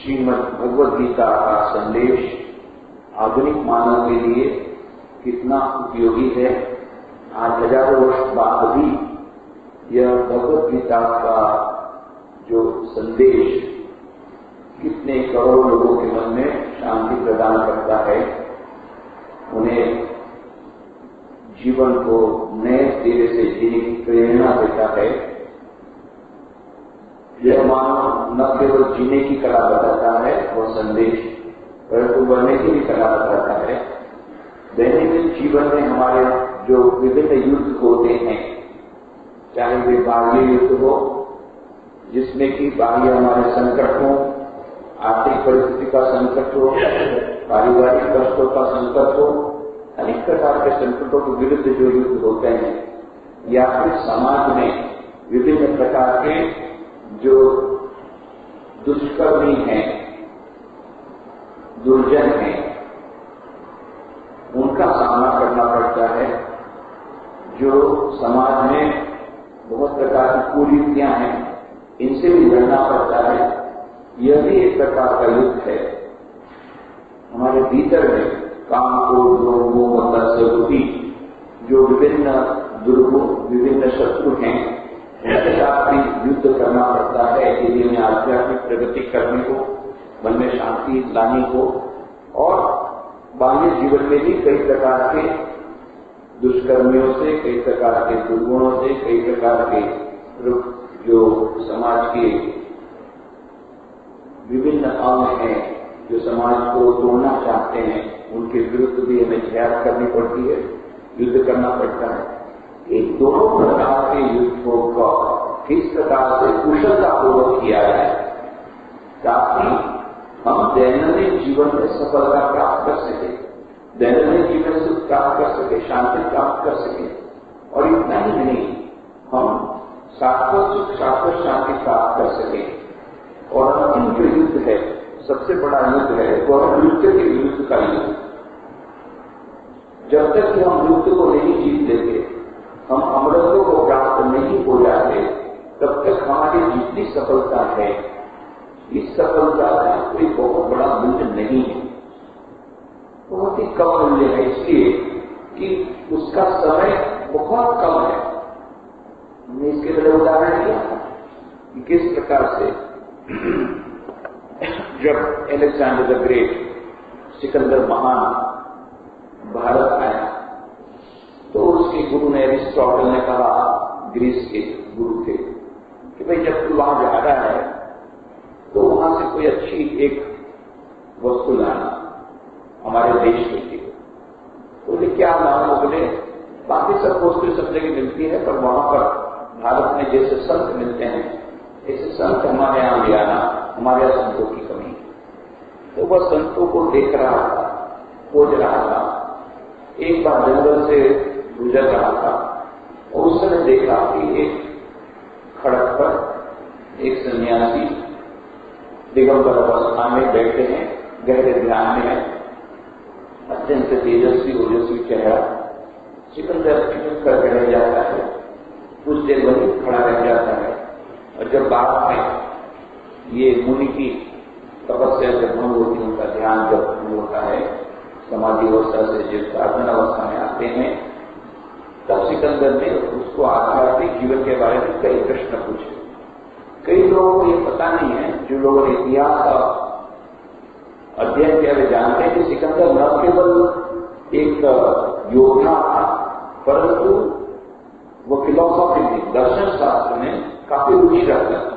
श्रीमद् भगवद गीता का संदेश आधुनिक मानव के लिए कितना उपयोगी है। आज हजारों वर्ष बाद भी यह भगवद गीता का जो संदेश कितने करोड़ों लोगों के मन में शांति प्रदान करता है, उन्हें जीवन को नए सिरे से जीने की प्रेरणा देता है। यह मानव न केवल जीने की कला बताता है वह संदेश, परंतु बढ़ने की भी कला बताता है। दैनिक जीवन में हमारे जो विभिन्न युद्ध होते हैं, चाहे वे बाह्य युद्ध हो जिसमें कि बाह्य हमारे संकट हो, आर्थिक परिस्थिति का संकट हो, पारिवारिक कष्टों का संकट हो, अनेक प्रकार के संकटों के विरुद्ध जो युद्ध होते हैं, या फिर समाज में विभिन्न प्रकार के जो दुष्कर्मी हैं, दुर्जन हैं, उनका सामना करना पड़ता है। जो समाज में बहुत प्रकार की कुरीतियां हैं, इनसे भी लड़ना पड़ता है। यह भी एक प्रकार का युद्ध है। हमारे भीतर में काम को जो विभिन्न दुर्गुण, विभिन्न शत्रु हैं, उनके साथ भी युद्ध करना पड़ता है यदि उन्हें आध्यात्मिक प्रगति करने को, मन में शांति लाने को। और बाह्य जीवन में भी कई प्रकार के दुष्कर्मियों से, कई प्रकार के दुर्गुणों से, कई प्रकार के जो समाज के विभिन्न अंग हैं, जो समाज को तोड़ना चाहते हैं, उनके विरुद्ध भी हमें जहद करनी पड़ती है, युद्ध करना पड़ता है। एक दोनों प्रकार के युद्धों का किस प्रकार से कुशलतापूर्वक किया जाए ताकि हम दैनंदिन जीवन में सफलता प्राप्त कर सके, दैनंदिन जीवन में सुख प्राप्त कर सके, शांति प्राप्त कर सके। और इतना ही नहीं, हम शाश्वत सुख, शाश्वत शांति प्राप्त कर सके। और अंतिम जो युद्ध है, सबसे बड़ा युद्ध है, वह मृत्यु के विरुद्ध का युद्ध। जब तक कि हम मृत्यु को नहीं जीत लेते, हम अमरत्व को प्राप्त नहीं हो जाते, तब तक हमारी जितनी सफलता है, इस सफलता का कोई बहुत बड़ा मूल्य नहीं है, बहुत ही कम मूल्य है, इसलिए कि उसका समय बहुत कम है। हमने इसके लिए उदाहरण दिया कि किस प्रकार से जब अलेक्जेंडर द ग्रेट, सिकंदर महान भारत आया, तो उसके गुरु ने, एरिस्टोटल ने कहा, ग्रीस के गुरु थे, कि भाई जब तू वहां जा रहा है तो वहां से कोई अच्छी एक वस्तु लाना हमारे देश के लिए। तो बोले क्या लाना? बोले बाकी सब वस्तु सब जगह मिलती है, पर वहां पर भारत में जैसे संत मिलते हैं, ऐसे संत हमारे यहां ले आना, हमारे यहां संतों की कमी। तो वह संतों को देख रहा था, खोज रहा था। एक बार जंगल से गुजर रहा था और उसने देखा कि एक खड़क पर एक सन्यासी दिगंबर अवस्था में बैठे हैं, गहरे ध्यान में है, अत्यंत तेजस्वी ओजस्वी चेहरा। सिकंदर चुप कर रह जाता है, कुछ देर वहीं खड़ा रह जाता है। और जब बाद में ये मुनि की तपस्या जब भंग होती, उनका ध्यान जब भंग होता है, समाधि अवस्था से जब साधना अवस्था में आते हैं, तब सिकंदर ने उसको आध्यात्मिक जीवन के बारे में कई प्रश्न पूछे। कई लोगों को ये पता नहीं है, जो लोगों ने इतिहास का अध्ययन किया वे जानते हैं कि सिकंदर न केवल एक योद्धा था, परंतु वो फिलॉसफी में, दर्शन शास्त्र में काफी रुचि रखता था,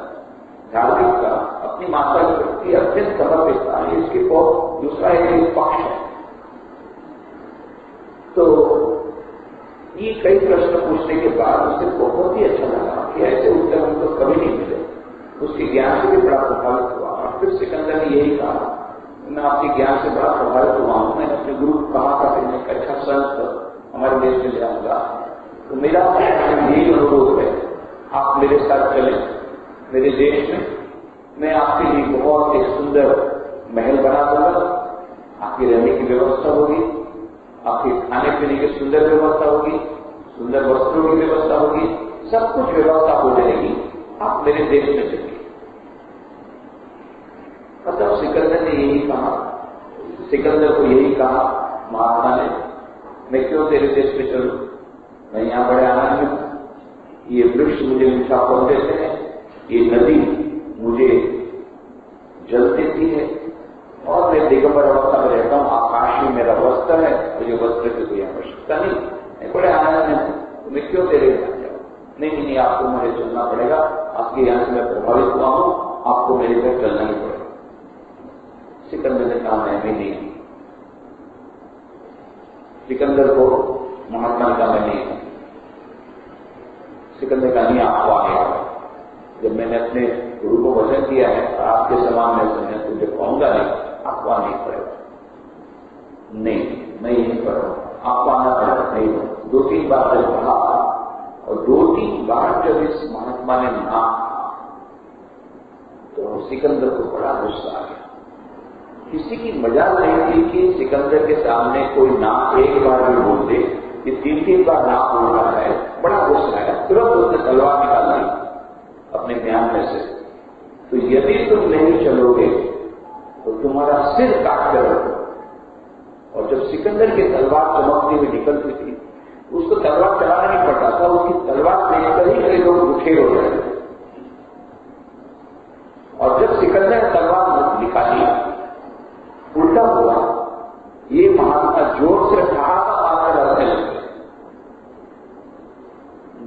धार्मिक का, अपनी माता के प्रति अत्यंत समर्पित था। इसके बहुत दूसरा एक पक्ष है। तो ये कई प्रश्न पूछने के बाद उसे बहुत ही अच्छा लगा कि ऐसे उत्तर हमको कभी नहीं मिले। उसके ज्ञान से भी बड़ा प्रभावित हुआ। और फिर सिकंदर ने यही कहा, मैं आपके ज्ञान से बड़ा प्रभावित हुआ हूं, मैंने अपने गुरु को कहा था कि मैं एक अच्छा संत हमारे देश में ले आऊंगा, तो मेरा यही अनुरोध है, आप मेरे साथ चलें मेरे देश में, मैं आपके लिए बहुत एक सुंदर महल बना दूंगा, आपकी रहने की व्यवस्था होगी, आपके खाने पीने की सुंदर व्यवस्था होगी, सुंदर वस्त्रों की व्यवस्था होगी, सब कुछ व्यवस्था हो जाएगी, आप मेरे देश में चलिए। मतलब सिकंदर ने यही कहा, सिकंदर को यही कहा महात्मा ने, मैं क्यों तेरे देश पे चलूं, मैं यहाँ बड़े आनंद में हूं, ये वृक्ष मुझे मीठा फल देते हैं, ये नदी मुझे जल देती है, और मैं दिगंबर अवस्था में रहता हूं, आकाश में मेरा वस्त्र है, मुझे वस्त्र की कोई आवश्यकता नहीं, मैं बड़े आनंद में हूं, तो मैं क्यों तेरे यहाँ जाऊं, नहीं, आपको मुझे चलना पड़ेगा, आपके यहाँ से मैं प्रभावित हुआ हूं, आपको मेरे घर चलना ही पड़ेगा। सिकंदर ने कहा मैं भी नहीं, सिकंदर को महात्मा ने कहा मैं नहीं, सिकंदर का नहीं आपको आने वाला, जब मैंने अपने गुरु को वचन दिया है आपके समान मैं तुझे कहूंगा नहीं, आपको आना नहीं पड़ेगा, नहीं मैं यही पढ़ूंगा, आपको आना पड़ेगा, नहीं हो। 2-3 बार जब कहा, और 2-3 बार जब इस महात्मा ने ना, तो सिकंदर को बड़ा गुस्सा आ गया। किसी की मजाल नहीं थी कि सिकंदर के सामने कोई ना एक बार भी बोल दे, ये 3-3 बार ना बोल रहा है, बड़ा गुस्सा आया, तुरंत उसने तलवार निकाल ली अपने ज्ञान में से, तो यदि तुम नहीं चलोगे तो तुम्हारा सिर काट कर रखो। और जब सिकंदर की तलवार चमकती हुई निकलती थी, उसको तलवार चलाना नहीं पड़ता था, उसकी तलवार देखकर ही कई लोग उठे हो रहे थे। और जब सिकंदर ने तलवार निकाली, उल्टा हुआ, ये महात्मा जोर से ठहाका मारकर लड़ने लगे,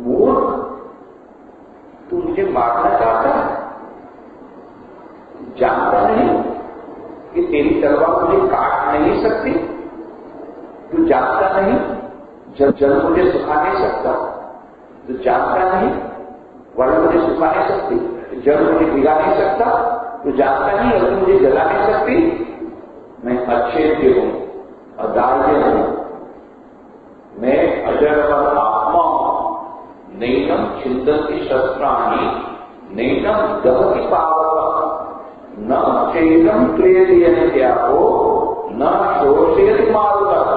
मूर्ख तू मुझे मारना चाहता है, जानता नहीं कि तेरी तलवार मुझे काट नहीं सकती, तू जानता नहीं जब जल मुझे सुखा नहीं सकता, तू जानता नहीं वायु मुझे सुखा नहीं सकती, जल मुझे भिगा नहीं सकता, तू जानता नहीं अग्नि मुझे जला नहीं सकती, मैं अच्छेद्य हूं, अदार्य हूं, मैं अजर आत्मा हूं, नैनम छिंदन्ति शस्त्राणि नैनम दहति पावक, न चेदम क्लेदयति त्यागो न शोषयति मारुतः,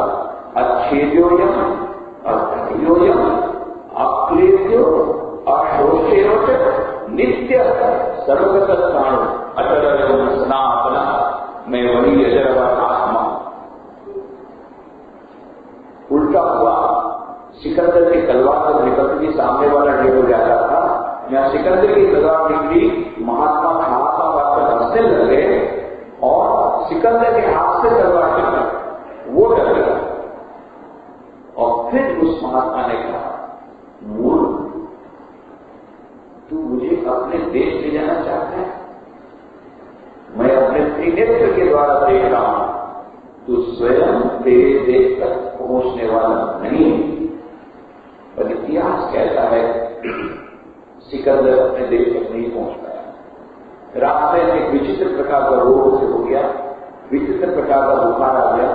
अच्छेद्योयम अधर्योयम अक्लेद्यो अशोषयो च नित्य सर्वगतस्थाणु अचरयो सनातन, मैं वही अजर आत्मा। उल्टा हुआ, सिकंदर की तलवार जब निकलती थी सामने वाला ढेर हो जाता था, यहाँ सिकंदर की तलवार निकली, महात्मा हाथ में हंसने लगे और सिकंदर के हाथ से तलवार निकली, वो डर गया। और फिर उस महात्मा ने कहा, मूर्ख तू मुझे अपने देश ले जाना चाहता है, मैं अपने त्रिनेत्र के द्वारा देख रहा हूं, तू स्वयं तेरे देश तक पहुंचने वाला नहीं। पर इतिहास कहता है सिकंदर अपने देश तक नहीं पहुंच पाया, रास्ते में एक विचित्र प्रकार का रोग उसे हो गया, विचित्र प्रकार का बुखार आ गया,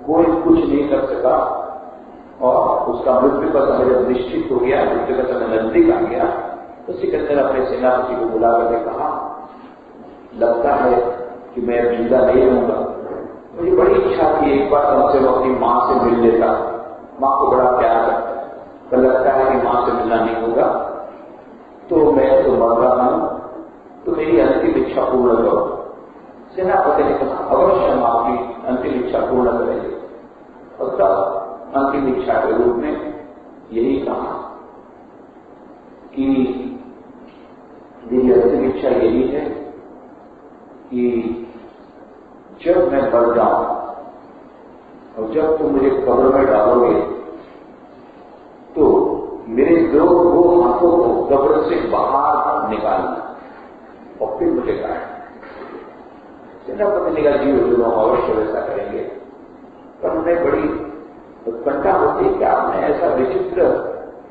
कोई कुछ नहीं कर सका, और उसका मृत्यु का समय जब निश्चित हो गया, मृत्यु का समय नजदीक आ गया, तो सिकंदर अपने सेनापति को बुला करके कहा, लगता है कि मैं जिंदा नहीं रहूंगा, मुझे बड़ी इच्छा थी एक बार कम से कम अपनी मां से मिल लेता, मां को बड़ा प्यार करता है, पर लगता है कि मां से मिलना नहीं होगा, तो मैं तो मर रहा हूं, तो मेरी अंतिम इच्छा पूर्ण करो। सेनापति ने कहा, अवश्य हम आपकी अंतिम इच्छा पूर्ण करेंगे। और तब अंतिम इच्छा के रूप में यही कहा कि मेरी अंतिम इच्छा यही है कि जब मैं मर जाऊं और जब तुम मुझे कब्र में डालोगे, तो मेरे दो हाथों को कब्र से बाहर निकालना और फिर मुझे काटना। सेनापति ने कहा, जी हुजूर हम अवश्य वैसा करेंगे, पर उन्हें बड़ी उत्कंठा होती है कि आपने ऐसा विचित्र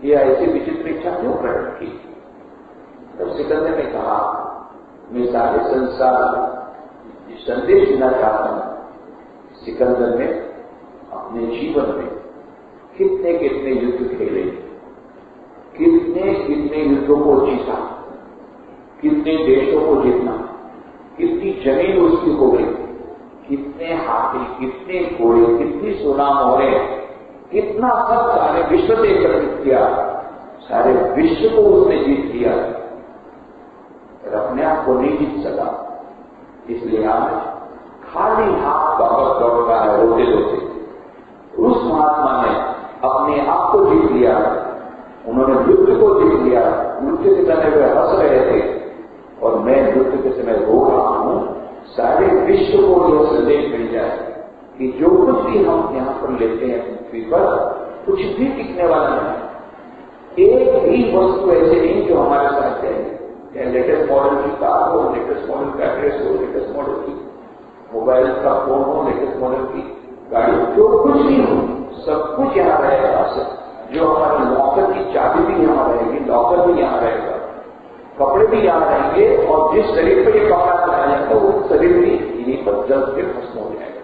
या ऐसी विचित्र इच्छा क्यों कर रखी। तब सिकंदर ने कहा, मैं सारे संसार संदेश देना चाहता हूं। सिकंदर ने अपने जीवन में कितने कितने युद्ध खेले, कितने कितने युद्धों को जीता, कितने देशों को जीतना, कितनी जमीन उसकी हो गई, कितने हाथी, कितने घोड़े, कितनी सोना मोहरे, कितना सब सारे विश्व से एकत्रित किया, सारे विश्व को उसने जीत लिया, पर अपने आप को नहीं जीत सका। इसलिए आज खाली हाथ वापस लौटता है रोते रोते। उस महात्मा ने अपने आप को जीत लिया, उन्होंने मृत्यु को जीत लिया। मृत्यु के समय वे हंस रहे थे और मैं मृत्यु के समय रो रहा हूं। सारे विश्व को यह संदेश मिल जाए कि जो कुछ भी हम यहां पर लेते हैं पृथ्वी पर, कुछ भी टिकने वाला नहीं। एक भी वस्तु ऐसे नहीं जो हमारे साथ जाएगी। चाहे लेटेस्ट मॉडल की कार हो, लेटेस्ट मॉडल का ड्रेस हो, लेटेस्ट मॉडल की मोबाइल का फोन हो, लेटेस्ट मॉडल की गाड़ी, जो कुछ भी हो, सब कुछ यहाँ रहेगा। जो हमारे लॉकर की चाबी भी यहाँ रहेगी, लॉकर भी यहाँ रहेगा, कपड़े भी यहाँ रहेंगे, और जिस शरीर पर ये कपड़ा बनाया जाता है वो शरीर भी यहीं पर जल के भस्म हो जाएगा।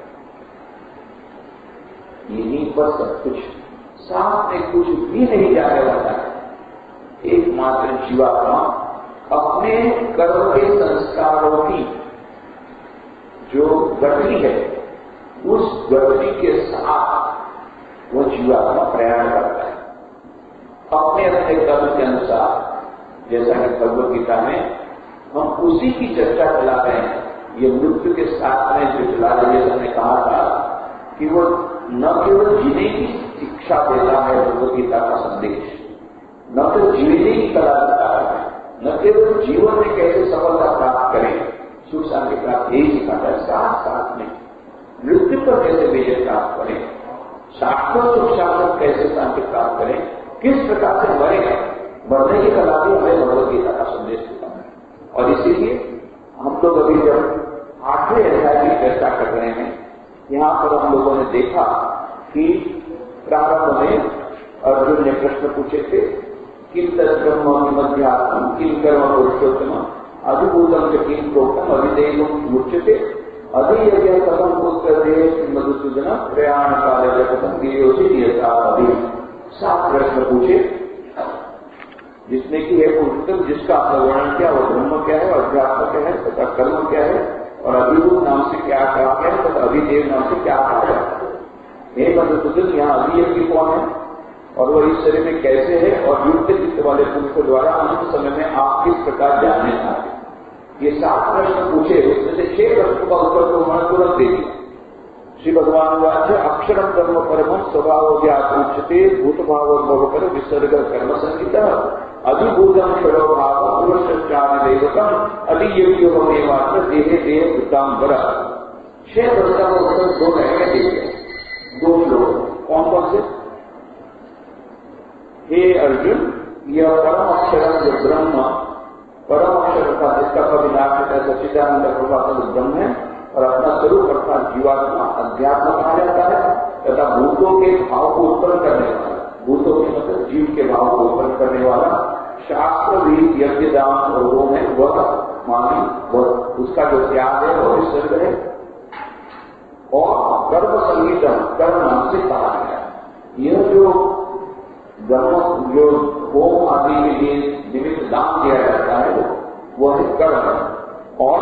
यहीं पर सब कुछ, साथ में कुछ भी नहीं जाने वाला है। एकमात्र जीवात्मा अपने कर्म के संस्कारों की जो गति है, उस गति के साथ वो जीवात्मा प्रयाण करता है अपने अपने कर्म के अनुसार। जैसा कि भगवद गीता में हम उसी की चर्चा चला रहे हैं। ये मृत्यु के साथ में जो चला रहे, जैसा ने कहा था कि वो न केवल जीने की शिक्षा देता है भगवद गीता का संदेश, न केवल जीने की कला देता है, न केवल जीवन में कैसे सफलता प्राप्त करें, सुख शांति प्राप्त, यही सिखाता है। साथ साथ में मृत्यु पर कैसे विजय प्राप्त करें, शाश्वत सुख शांति कैसे शांति प्राप्त करें, किस प्रकार से मरेगा, मरने की कला भी हमें भगवद गीता का संदेश देता है। और इसीलिए हम लोग अभी जब 8वें अध्याय की चर्चा कर रहे हैं, यहां पर हम लोगों ने देखा कि प्रारंभ में अर्जुन ने प्रश्न पूछे थे, किम तद्ब्रह्म मध्यात्म किम कर्म पुरुषोत्तम अधिभूतम च किम प्रोक्तम अभिदेयम उच्यते अधियज्ञ कथम पुत्र मधुसूदन प्रयाण काले कथम गियोषि यथा अभी। 7 प्रश्न पूछे, जिसमें कि है पुरुषोत्तम, जिसका वर्णन क्या, वो ब्रह्म क्या है, अध्यात्म क्या है, तथा कर्म क्या है, और अभिभूत नाम से क्या कहा गया है, तथा अभिदेव नाम से क्या कहा जाता है। हे मधुसूदन, यहाँ अभियज्ञ कौन है और वह इस शरीर में कैसे है, और युक्त चित्त वाले पुरुषों द्वारा अंत समय में आप किस प्रकार जानने चाहते। ये 7 प्रश्न पूछे, उसमें से 6 प्रश्नों का उत्तर तो उन्होंने तुरंत दे दिया। श्री भगवान वाच अक्षरम ब्रह्म परमं स्वभाव उच्यते भूत भावोद्भव कर विसर्ग कर्म संहिता अधिभूतम क्षरो भाव पुरुषान देवतम अधियोग्यमेवात्र देहे देह वृतांबर। 6 प्रश्नों का उत्तर 2 लाइनें दे दिया। 2 श्लोक कौन कौन से? हे अर्जुन, यह परम अक्षर जो ब्रह्म, परम अक्षर था जिसका परिणाम सच्चिदानंद प्रभात ब्रह्म है, और अपना स्वरूप अर्थात जीवात्मा अध्यात्म कहा जाता है, तथा भूतों के भाव को उत्पन्न करने वाला, भूतों के मतलब जीव के भाव को उत्पन्न करने वाला शास्त्र भी यज्ञ दान और होम है, वह मानी, वह उसका जो त्याग है वह विसर्ग है। और कर्म संगीतम, कर्म नाम से कहा गया है। यह जो ब्रह्म जो होम आदि के लिए निमित्त दान दिया जाता है वह है कर्म। और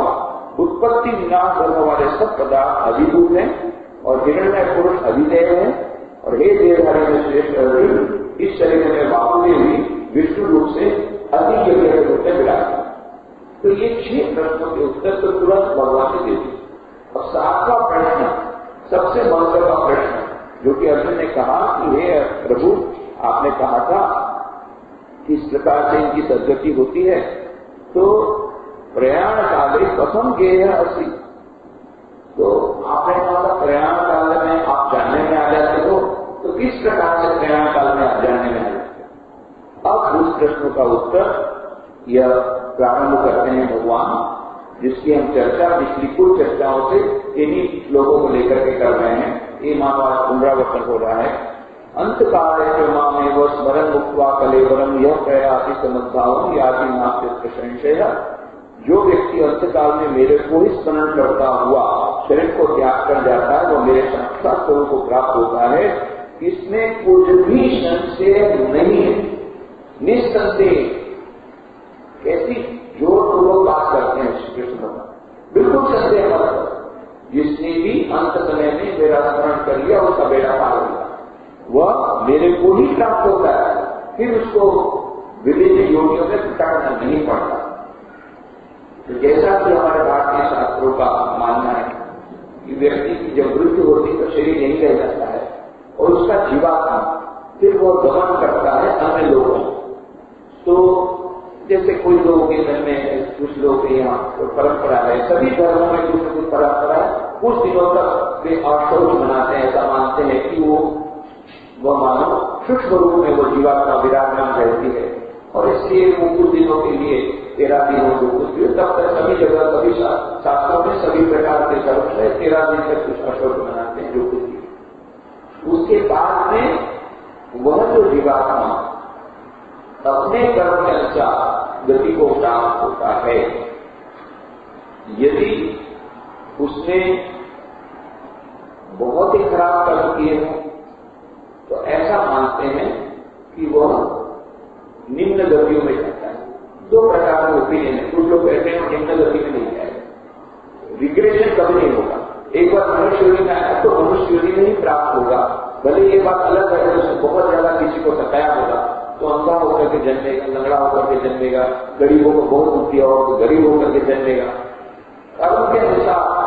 उत्पत्ति विनाश धर्म वाले सब पदार्थ अधिभूत हैं और हिरण्य पुरुष अधिदेव है। और हे देवधारी में श्रेष्ठ अर्जुन, इस शरीर में बाहुल्य हुई विष्णु रूप से अति यज्ञ के रूप में विराजमान। तो ये 6 प्रश्नों के उत्तर तो तुरंत भगवान ने दे दिए। और 7वां प्रश्न सबसे महत्व का प्रश्न, जो कि अर्जुन ने कहा कि हे प्रभु, आपने कहा था कि इस प्रकार से इनकी सद्गति होती है, तो प्रयाण काले कथम गेय अस्ति। तो आपने कहा था प्रयाण काल में आप जानने में आ जाते हो, तो किस प्रकार से प्रयाण काल में आप जानने में आ जाते हो। अब उस प्रश्न का उत्तर यह प्रारंभ करते हैं भगवान, जिसकी हम चर्चा पिछली कुछ चर्चाओं से इन्हीं लोगों को लेकर के कर रहे हैं। ये मानव पुनरावर्तन हो रहा है। अंत काल में व स्मरण मुक्त्वा कलेवरम यह प्रयाति समद्भाव याति नास्ति संशय। जो व्यक्ति अंतकाल में मेरे को ही स्मरण करता हुआ शरीर को त्याग कर जाता है, वो मेरे साक्षात स्वरूप को प्राप्त होता है। इसमें कुछ भी संशय नहीं है, निस्संदेह। कैसी जोरपूर्वक बात करते हैं श्री कृष्ण, बिल्कुल संदेह मत। जिसने भी अंत समय में मेरा स्मरण कर लिया उसका बेड़ा पार हो गया, वह मेरे को ही प्राप्त होता है। फिर उसको विभिन्न योनियों में भटकना नहीं पड़ता। तो जैसा कि हमारे भारतीय शास्त्रों का मानना है कि व्यक्ति की जब मृत्यु होती तो शरीर यही रह जाता है और उसका जीवात्मा फिर वो गमन करता है अन्य लोगों। तो जैसे कोई लोगों के घर में, कुछ लोग के यहाँ परंपरा है, सभी धर्मों में कुछ न कुछ परंपरा है, कुछ दिनों तक वे अशौच मनाते हैं, ऐसा मानते हैं कि वो मानो सूक्ष्म रूप में वो जीवात्मा विराजमान रहती है और इसलिए वो कुछ दिनों के लिए 13 दिन हो, कुछ भी तब तक सभी जगह, सभी शास्त्रों में सभी प्रकार के कर्म है, 13 दिन तक कुछ अशौच मनाते हैं जो कुछ भी। उसके बाद में वह जो जीवात्मा अपने कर्म के अनुसार गति को प्राप्त होता है। यदि उसने बहुत ही खराब कर्म किए हों तो ऐसा मानते हैं कि वह निम्न गतियों में जाता है। दो प्रकार के ओपिनियन है। कुछ लोग कहते हैं निम्न गति में नहीं जाएगा, रिग्रेशन कभी नहीं होगा। एक बार मनुष्य योनि में आया तो मनुष्य योनि में ही प्राप्त होगा। भले ये बात अलग है, उसने बहुत ज्यादा किसी को सताया होगा तो अंधा होकर के जन्मेगा, लंगड़ा होकर के जन्मेगा, गरीबों को बहुत दुख दिया हो तो गरीब होकर के जन्मेगा। कर्म के अनुसार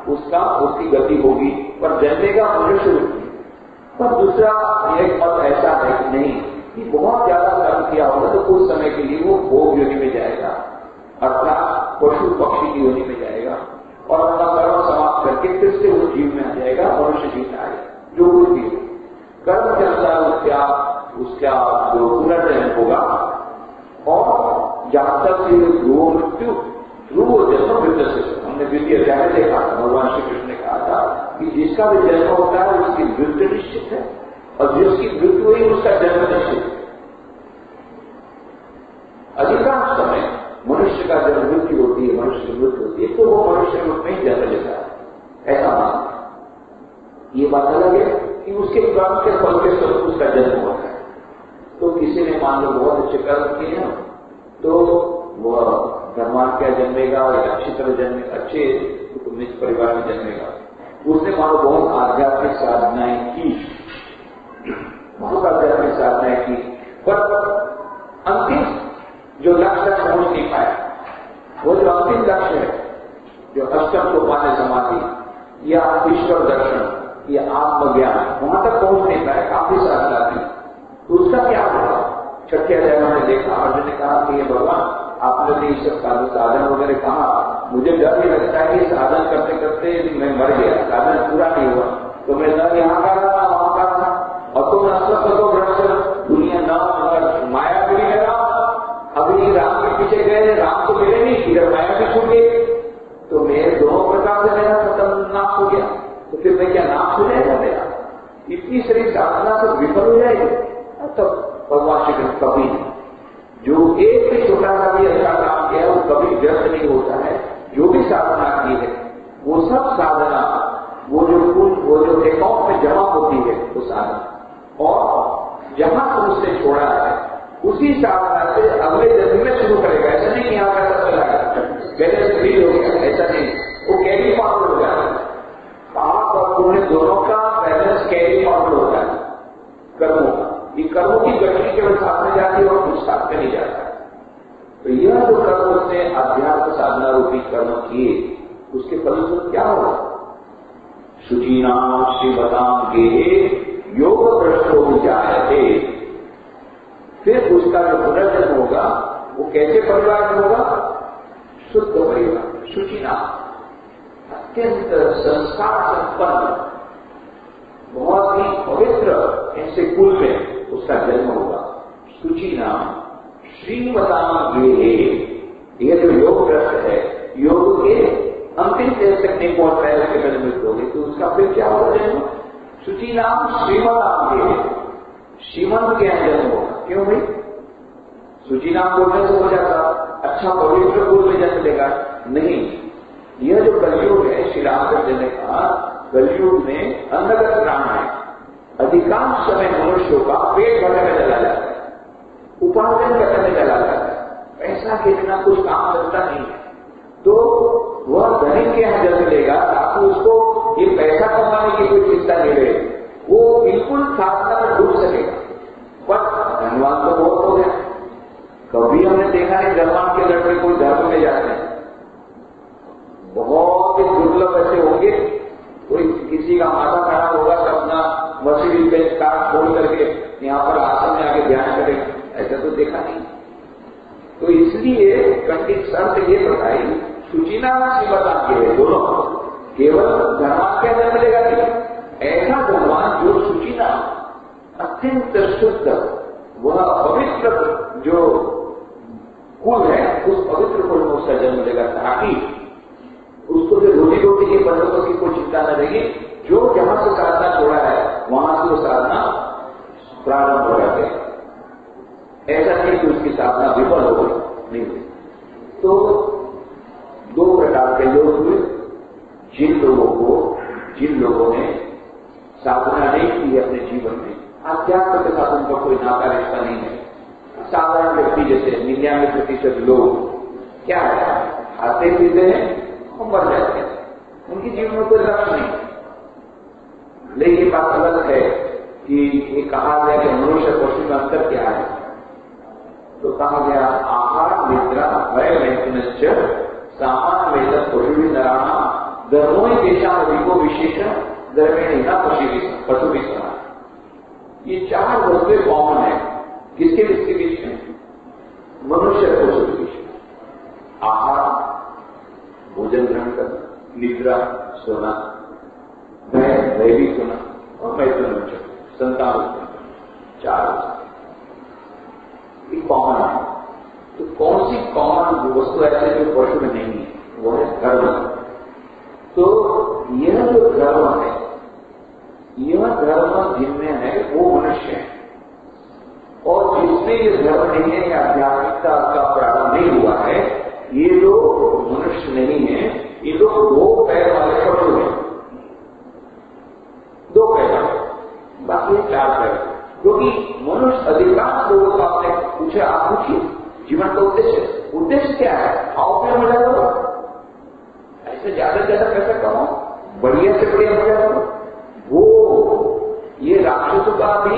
उसकी गति होगी, पर जन्मेगा मनुष्य रूप में। पर दूसरा एक मत ऐसा है कि नहीं, कि बहुत ज्यादा कर्म किया होगा तो कुछ समय के लिए वो भोग योनि में जाएगा, अर्थात पशु पक्षी की योनि में जाएगा और अपना कर्म समाप्त करके फिर से वो जीव में आ जाएगा, मनुष्य जीव में आएगा। जो कुछ भी कर्म के अनुसार उसका जो पुनर्जन्म होगा। और जहां तक ध्रुव मृत्यु, ध्रुव जन्म मृत्यु से, हमने द्वितीय अध्याय में देखा था, भगवान श्री कृष्ण ने कहा था कि जिसका भी जन्म होता है उसकी मृत्यु निश्चित है और जिसकी मृत्यु हुई उसका जन्म निश्चित है। अधिकांश समय मनुष्य का जब मृत्यु होती है, मनुष्य की मृत्यु होती है तो वो मनुष्य रूप में ही जन्म लेता है, ऐसा मानते हैं। ये बात अलग है कि उसके कर्म के फल के स्वरूप उसका जन्म होता है। तो किसी ने मान लो बहुत अच्छे कर्म किए हैं तो वह धर्मान क्या जन्मेगा या अच्छी तरह जन्मेगा, अच्छे निज परिवार में जन्मेगा। उसने मान लो बहुत आध्यात्मिक साधनाएं की, बहुत आध्यात्मिक साधनाएं की, पर अंतिम जो लक्ष्य तक पहुंच नहीं पाया, वो जो अंतिम लक्ष्य है, जो अष्टम सोपान समाधि या ईश्वर दर्शन या आत्मज्ञान, वहां तक पहुंच नहीं पाया, काफी साधना थी। तो उसका क्या हुआ? छठे अध्याय में देखा, अर्जुन ने कहा कि ये भगवान आपने भी इस साधन वगैरह कहा, मुझे डर ही लगता है कि साधन करते करते मैं मर गया, साधन पूरा नहीं हुआ, तो मैं न यहाँ का था वहां का था, और तुम तो भ्रष्ट दुनिया न माया मिली है राम, अभी राम के पीछे गए, राम तो मिले नहीं, इधर माया भी छूट गई, तो मेरे दोनों प्रकार से मेरा खत्म नाश हो गया, तो फिर मैं क्या नाश हो जाएगा मेरा? इतनी सारी साधना से विफल हो जाएगी। तो भगवान श्री कृष्ण कभी जो एक भी छोटा सा भी अच्छा काम किया है वो कभी व्यर्थ नहीं होता है। जो भी साधना की है वो सब साधना, वो जो अकाउंट में जमा होती है वो साधना, और जहां से उसने छोड़ा है उसी साधना से अगले जन्म में शुरू करेगा। ऐसा नहीं कि यहाँ पैसा चला गया, पहले से भी हो गया, ऐसा नहीं, वो कैरी फॉर्मूल हो जाता है। पाप और पुण्य दोनों का बैलेंस कैरी फॉर्मूल होता है कर्मों का। ये कर्मों की गति केवल साथ में जाती है और कुछ साथ में नहीं जाता है। तो यह जो कर्म उसने अध्यात्म साधना रूपी कर्म किए, उसके फलस्वरूप क्या होगा? शुचीनाम श्रीमताम गेहे योग भ्रष्टो विचारते। फिर उसका जो पुनर्जन्म होगा वो कैसे परिवार में होगा? शुद्ध परिवार, शुचीनाम, अत्यंत संस्कार संपन्न, बहुत ही पवित्र ऐसे कुल में उसका जन्म होगा। शुचि नाम श्रीमताम गेहे, यह जो योग भ्रष्ट है, योग के अंतिम स्टेज तक नहीं पहुंच पाएगा कि मैंने मृत्यु होगी, तो उसका फिर क्या होगा जन्म? शुचि नाम श्रीमताम गेहे, श्रीमंत के यहाँ जन्म होगा। क्यों भाई? शुचि नाम बोलने से हो जाता अच्छा पवित्र कुल में जन्म लेगा? नहीं, यह जो कलयुग है, श्री रामचंद्र ने कहा कलयुग में अन्नगत प्राण है। अधिकांश समय मनुष्यों का पेट भरने में चला जाता है, उपार्जन करने में चला जाता है, पैसा के बिना कुछ काम करता नहीं है। तो वह धनिक के यहाँ जन्म लेगा ताकि उसको ये पैसा कमाने की कोई चिंता नहीं रहे, वो बिल्कुल साधना में डूब सकेगा। पर धनवान तो बहुत हो गया, कभी हमने देखा नहीं धनवान के लड़के कोई धर्म में जाते हैं, बहुत छोड़ करके यहाँ पर आसन में आके ध्यान करेगा, ऐसा तो देखा नहीं। तो इसलिए पंडित शर्त ये बताई, शुचिना श्रीमताज्ञ है दोनों, केवल धर्मान के अंदर मिलेगा नहीं, ऐसा धर्मान जो शुचिना अत्यंत शुद्ध, वह पवित्र जो कुल है, उस पवित्र कुल में उसका जन्म मिलेगा, ताकि उसको जो रोजी रोटी के बंधकों की कोई चिंता न रहेगी। जो जहां से साधना छोड़ा है वहां से वो साधना प्रारंभ हो जाते, ऐसा नहीं कि उसकी साधना विफल हो गई, नहीं हुई। तो दो प्रकार के लोग हुए, जिन लोगों ने साधना नहीं की अपने जीवन में, अध्यात्म के साथ उनका कोई नाता रिश्ता नहीं है। साधारण व्यक्ति जैसे 99% लोग क्या है, खाते पीते हैं और मर जाते हैं, उनके जीवन में कोई लक्ष्य नहीं। लेकिन ये बात अलग है कि ये कहा गया कि मनुष्य पशु में अंतर क्या है, तो कहा गया आहार निद्रा भय वैतनश्च सामान्य वेद पशु भी नराना धर्मों देशा अधिको विशेष धर्मेण पशु भी सना। ये चार वस्तुएं कॉमन है, किसके बीच में? मनुष्य और पशु के बीच में। आहार भोजन ग्रहण करना, निद्रा सोना, भय भी सोना, और मैथुन संतान उत्पन्न, चार ये कॉमन है। तो कौन सी कॉमन वस्तु ऐसे जो पशु में नहीं है? वो है धर्म। तो यह जो धर्म है, यह धर्म जिनमें है वो मनुष्य है, और जिसमें ये धर्म नहीं है या आध्यात्मिकता का प्रारंभ नहीं हुआ है, ये लोग मनुष्य नहीं है, ये लोग दो पैर वाले पशु हैं। दो पैर, बाकी चार पैर। क्योंकि मनुष्य अधिकांश लोगों को आपने पूछे, आप पूछिए जीवन का उद्देश्य क्या है? आओ पे मजा करो, ऐसे ज्यादा से ज्यादा पैसा कमाओ, बढ़िया से बढ़िया मजा करो। वो ये राक्षसों का भी,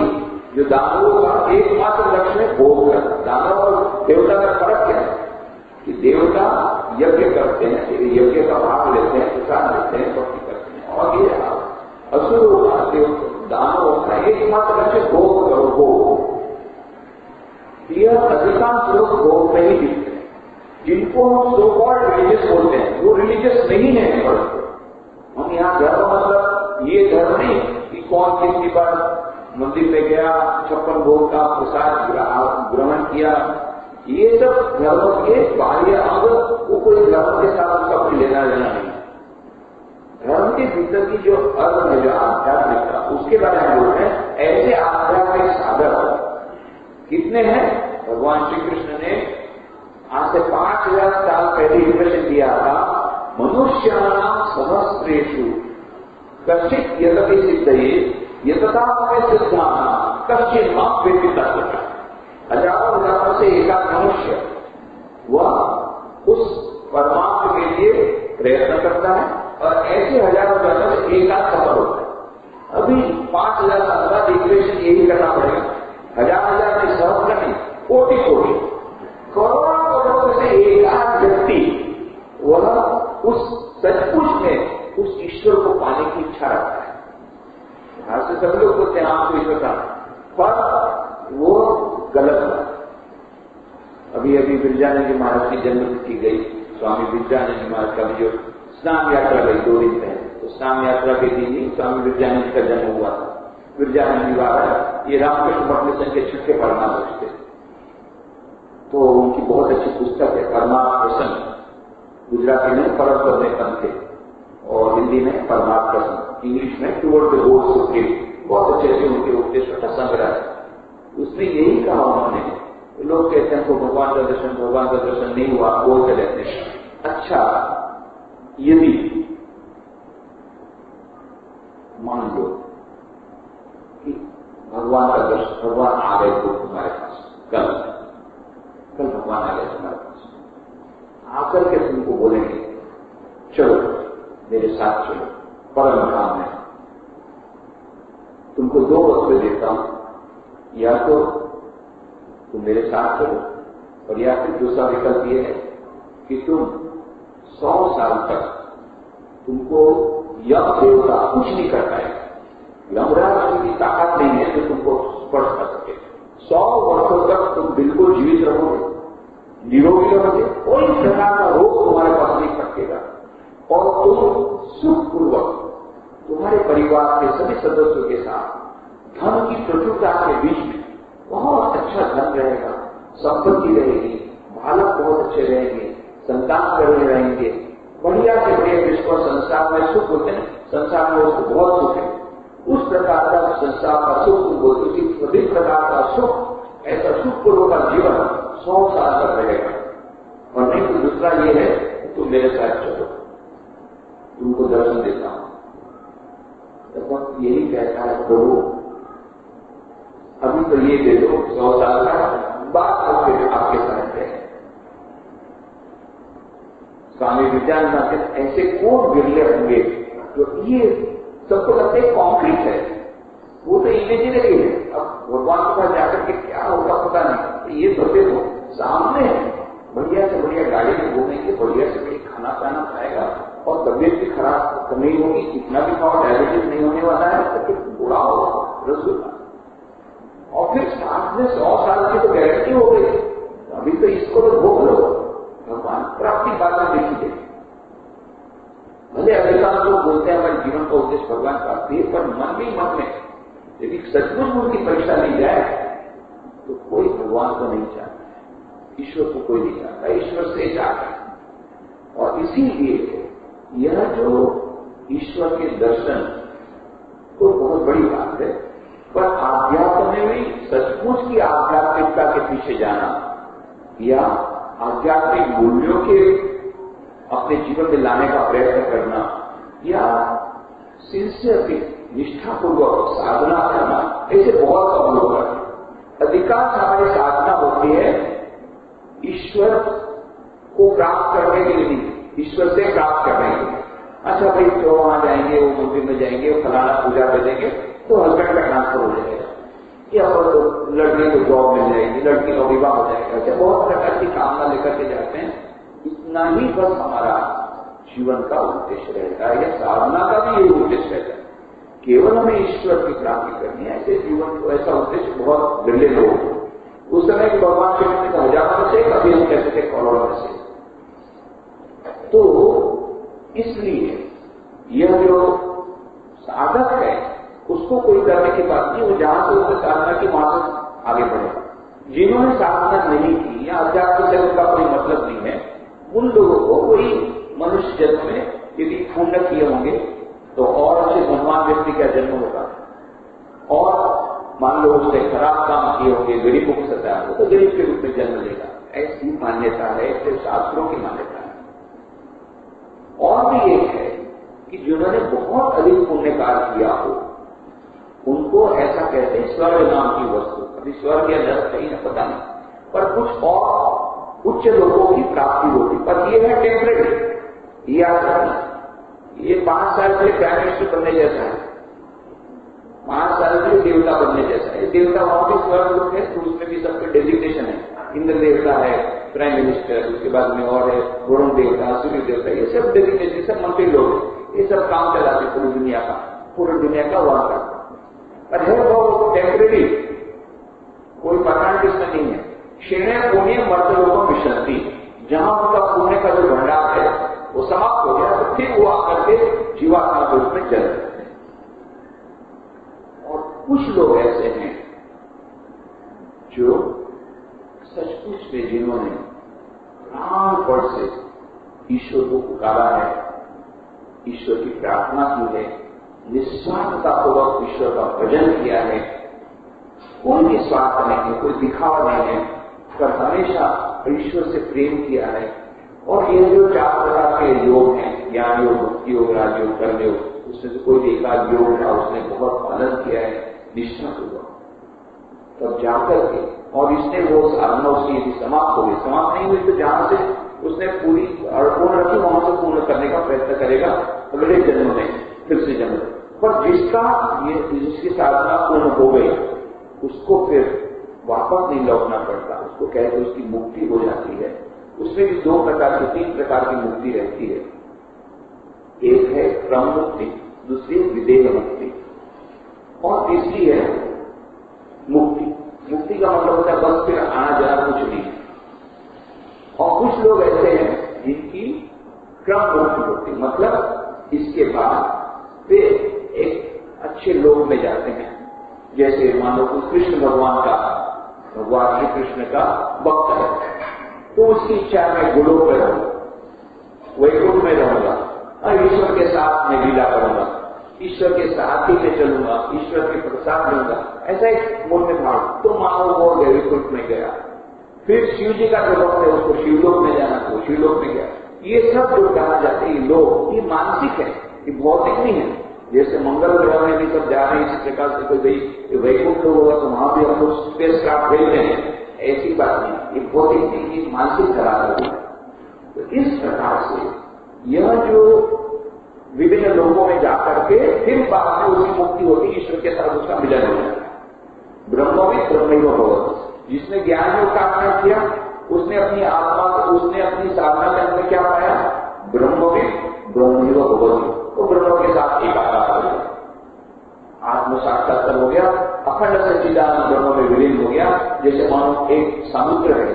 जो दानवों का एकमात्र लक्ष्य है भोग करना। दानव और देवता का फर्क क्या है कि देवता यज्ञ करते हैं, यज्ञ का भाग लेते हैं, प्रसाद लेते हैं, भक्ति करते हैं, और ये असुरों का दानवों का एकमात्र लक्ष्य भोग करो, भोग। यह अधिकांश लोग भोग में ही दिखते हैं, जिनको हम सो कॉल्ड रिलीजियस बोलते हैं, वो रिलीजियस नहीं है। हम यहाँ धर्म मतलब ये धर्म नहीं कि कौन किसकी बार मंदिर में गया, 56 भोग का प्रसाद ग्रहण किया, ये सब धर्म के बाह्य अंग, वो कोई धर्म के साथ उसका कोई लेना देना नहीं। धर्म के भीतर की जो अर्थ है, जो आध्यात्मिकता, उसके बारे में बोल रहे हैं। ऐसे आध्यात्मिक साधक कितने हैं? भगवान श्री कृष्ण ने आज से 5000 साल पहले इंप्रेशन दिया था, मनुष्याणाम सहस्रेषु कश्चित यदपि सिद्धये यतता सिद्धाना कश्चित मां व्यतीत। हजारों से एकाध मनुष्य वह उस परमात्मा के लिए प्रयत्न करता है, और ऐसे हजारों से एकाध सफल होता है। अभी 5000 साल बाद इक्वेशन यही करना पड़ेगा, हजार में सहस्त्र नहीं, कोटि करोड़ों से एकाध व्यक्ति वह उस सचमुच में उस ईश्वर को पाने की इच्छा रखता है। यहां से सब लोग बोलते हैं आपको ईश्वर का, पर वो गलत है। अभी विरजानंद जी महाराज की जन्मतिथि गई, स्वामी विरजानंद जी महाराज का भी जो स्नान यात्रा गई 2 दिन पहले, तो स्नान यात्रा के दिन ही स्वामी विरजानंद जी का जन्म हुआ था। विरजानंद जी महाराज ये रामकृष्ण मठ मिशन के 6ठे परमात्मा थे, तो उनकी बहुत अच्छी पुस्तक है परमात्मा प्रसंग, गुजराती में परम करने पंथ थे, और हिंदी में परमात्मा प्रसंग, इंग्लिश में टूवर्ड द गोड सुप्रीम, बहुत अच्छे अच्छे उनके उपदेशों का संग्रह है। उसमें यही कहा उन्होंने, लोग कहते हैं तो भगवान का दर्शन नहीं हुआ, बोलते रहते हैं। अच्छा, यदि मान लो कि भगवान का दर्शन, भगवान आ गए तो तुम्हारे पास, कल भगवान आ गए तुम्हारे पास, आकर के तुमको बोलेंगे चलो मेरे साथ चलो, परम धाम है, तुमको 2 वस्तु देता हूं, या तो तुम मेरे साथ चलो, और या फिर दूसरा विकल्प यह है कि तुम 100 साल तक तुमको यह देवता कुछ नहीं कर पाएगा, यमराज की ताकत नहीं है जो तुमको स्पर्श कर सके। 100 वर्षों तक तुम बिल्कुल जीवित रहोगे, निरोगी रहोगे, कोई प्रकार का रोग तुम्हारे पास नहीं फटकेगा और तुम सुखपूर्वक तुम्हारे परिवार के सभी सदस्यों के साथ धन की प्रचुरता के बीच में बहुत अच्छा धन रहेगा, संपत्ति रहेगी, बालक बहुत अच्छे रहेंगे, संतान बड़े रहेंगे, बढ़िया से बढ़िया जिसको संसार में सुख होते हैं, संसार में उसको बहुत सुख है, उस प्रकार का संसार का सुख बोलते, उसी सभी प्रकार का सुख, ऐसा सुखपूर्वक का जीवन 100 साल तक रहेगा। और नहीं तो दूसरा ये है तुम मेरे साथ चलो, तुमको दर्शन देता हूं। तब वक्त यही कहता है प्रभु अभी तो ये दे दो 100 साल का, बाद फिर आपके साथ है। स्वामी विद्यानंद ऐसे कौन बिरले होंगे जो ये सबको लगता है कॉन्क्रीट है, वो तो इमेजिनरी है, अब भगवान के पास जाकर के क्या होगा पता नहीं। तो ये तो देखो सामने है, बढ़िया से बढ़िया गाड़ी में घूमेंगे, बढ़िया से बढ़िया खाना पाना खाएगा और तबियत भी खराब नहीं होगी, इतना भी खाओ डायबिटीज नहीं होने वाला है, तो फिर बुरा होगा रसगुल्ला। और फिर साथ में 100 साल की तो गारंटी हो गई, अभी तो इसको तो भोग लो, भगवान प्राप्ति बाद में देखिए। भले अधिकांश लोग बोलते हैं हमारे जीवन का उद्देश्य भगवान प्राप्ति है, पर मन भी मन में यदि सचमुच उनकी परीक्षा ली जाए तो कोई भगवान को नहीं चाहता, ईश्वर को कोई नहीं चाहता, ईश्वर से चाहता है। और इसीलिए यह जो ईश्वर के दर्शन तो बहुत बड़ी बात है, पर आध्यात्म में भी सचमुच की आध्यात्मिकता के पीछे जाना या आध्यात्मिक मूल्यों के अपने जीवन में लाने का प्रयत्न करना या सिंसियरली निष्ठापूर्वक साधना करना, ऐसे बहुत कम लोग करते हैं। अधिकांश हमारी साधना होती है ईश्वर को प्राप्त करने के लिए, ईश्वर से प्राप्त करने के लिए। अच्छा भाई तो वहां जाएंगे, वो मंदिर में जाएंगे, वो फलाना पूजा कर देंगे तो हस्बैंड का ट्रांसफर हो जाएगा, या तो लड़के को जॉब मिल जाएगी, लड़की का विवाह हो जाएगा। अच्छा बहुत प्रकार की कामना लेकर के जाते हैं, इतना ही बस हमारा जीवन का उद्देश्य रहता है, या साधना का भी यही उद्देश्य रहता है, केवल हमें ईश्वर की प्राप्ति करनी है। ऐसे जीवन को ऐसा उद्देश्य बहुत विरले लोग, उस समय की भगवान श्री कृष्ण का हजारों में से, कभी हम कहते थे करोड़ों में से। तो इसलिए यह जो साधक है उसको कोई करने की बात नहीं, वो जहां से उसने साधना की वहां से आगे बढ़ेगा। जिन्होंने साधना नहीं की या अध्यात्म से उनका कोई मतलब नहीं है, उन लोगों को कोई मनुष्य जन्म में यदि पुण्य किए होंगे तो और अच्छे धनवान व्यक्ति का जन्म होगा, और मान लो उसने खराब काम किए होंगे, गरीबों को सताया हो तो गरीब के रूप में जन्म लेगा। ऐसी मान्यता है, ऐसे शास्त्रों की मान्यता है। और भी एक है कि जिन्होंने बहुत अधिक पुण्य कार्य किया हो उनको ऐसा कहते हैं स्वर्ग नाम की वस्तु। अभी स्वर्ग या नरक कहीं ना पता नहीं, पर कुछ और उच्च लोगों की प्राप्ति होती, पर ये है टेम्परेरी, ये याद रखना। ये 5 साल के लिए प्राइम मिनिस्टर बनने जैसा है, 5 साल के लिए देवता बनने जैसा है। देवता वहां भी स्वर्ग लोग है तो उसमें भी सबके डेजिग्नेशन है, इंद्र देवता है, प्राइम मिनिस्टर, उसके बाद में और है वरुण देवता, सूर्य देवता, ये सब डेजिग्नेशन, सब मंत्री लोग, ये सब काम चलाते पूरी दुनिया का, पूरी दुनिया का वहां का। पर है वो टेम्परेरी, कोई परमानेंट इसमें नहीं है। क्षीणे पुण्य मर्तलोकम विशंति, जहां उनका पुण्य का जो भंडार है वो समाप्त हो गया तो फिर वो आकर के जीवात्मा के रूप में जन्म लेते हैं। और कुछ लोग ऐसे हैं जो सचमुच में जिन्होंने प्राणपण से ईश्वर को पुकारा है, ईश्वर की प्रार्थना की है, निस्वार्थतापूर्वक ईश्वर का भजन किया है, कोई भी स्वार्थ नहीं है, कोई दिखावा नहीं है, पर हमेशा ईश्वर से प्रेम किया है। और ये जो 4 प्रकार के योग हैं, ज्ञान योग, भक्ति योग, राजयोग, कर्मयोग, उसमें से कोई भी एकाध योग था उसने बहुत पालन किया है निष्ठापूर्वक, तब जाकर के और इसने वो साधना उसकी यदि समाप्त हो गई, समाप्त नहीं हुई तो जहां से उसने पूरी पूर्ण रखी वहां से पूर्ण करने का प्रयत्न करेगा अगले जन्म में, फिर से जन्म। पर जिसकी साधना पूर्ण हो गई उसको फिर वापस नहीं लौटना पड़ता, उसको कहते उसकी मुक्ति हो जाती है। उसमें भी 2 प्रकार की, 3 प्रकार की मुक्ति रहती है। एक है क्रम मुक्ति, दूसरी विदेह मुक्ति। और तीसरी है मुक्ति। मुक्ति का मतलब होता है बस फिर आना जाना कुछ नहीं। और कुछ लोग ऐसे हैं जिनकी क्रम मुक्ति होती, मतलब इसके बाद वे एक अच्छे लोक में जाते हैं। जैसे मान लो कृष्ण भगवान श्री कृष्ण का भक्त है, तो उसकी इच्छा मैं गोलोक में रहूंगा, वैकुंठ में रहूंगा और ईश्वर के साथ मैं लीला करूंगा, ईश्वर के साथ ही मैं चलूंगा, ईश्वर के प्रसाद लूंगा, ऐसा एक मन में भाव। तो मानो वो वैकुंठ में गया। फिर शिव जी का जो भक्त है उसको शिवलोक में जाना, तो शिवलोक में गया। ये सब जो कहा जाते हैं लोग, ये मानसिक है, ये भौतिक नहीं है। जैसे मंगल ग्रह में भी सब जा रहे हैं इस प्रकार से, कोई भाई वैकुंठ लोग होगा तो वहां भी हम लोग स्पेस क्राफ्ट भेजते हैं, ऐसी बात नहीं। ये भौतिक नहीं, ये मानसिक धरातल है। तो इस प्रकार से यह जो विभिन्न लोगों में जाकर के फिर बाद में उसकी मुक्ति होती, ईश्वर के साथ उसका मिलन हो जाता है। ब्रह्मविद ब्रह्मैव भवति। जिसने ज्ञान योग का अध्ययन किया उसने अपनी आत्मा, उसने अपनी साधना के अंदर क्या पाया? ब्रह्मविद ब्रह्मैव भवति। तो ब्रह्म के साथ एकाकार हो गया, आत्म साक्षात्कार हो गया, अखंड सच्चिदानंद ब्रह्म में विलीन हो गया। जैसे मानो एक समुद्र है,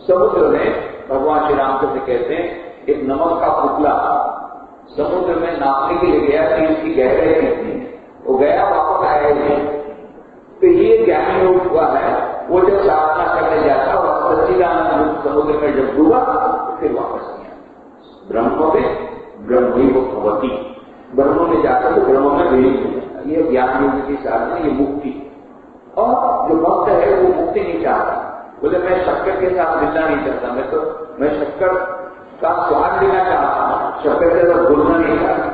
समुद्र में भगवान श्री रामचंद्र कहते हैं एक नमक का पुतला समुद्र में नापने के लिए गया कि इसकी गहराई कितनी है, वो गया वापस आया नहीं। तो ये ज्ञान योग हुआ है, वो जब साधना करने जाता और सच्चिदानंद समुद्र में जब डूबा तो फिर वापस नहीं आया। ब्रह्मविद ब्रह्मैव भवति, ब्रह्म में जाकर तो ब्रह्म में विलीन हो जाता। ये ज्ञान योग की साधना, ये मुक्ति। और जो भक्त है वो मुक्ति नहीं चाहता, बोले मैं शक्कर के साथ मिलना नहीं चाहता, मैं शक्कर का स्वाद लेना चाहता हूं, शक्कर के साथ घुलना नहीं चाहता,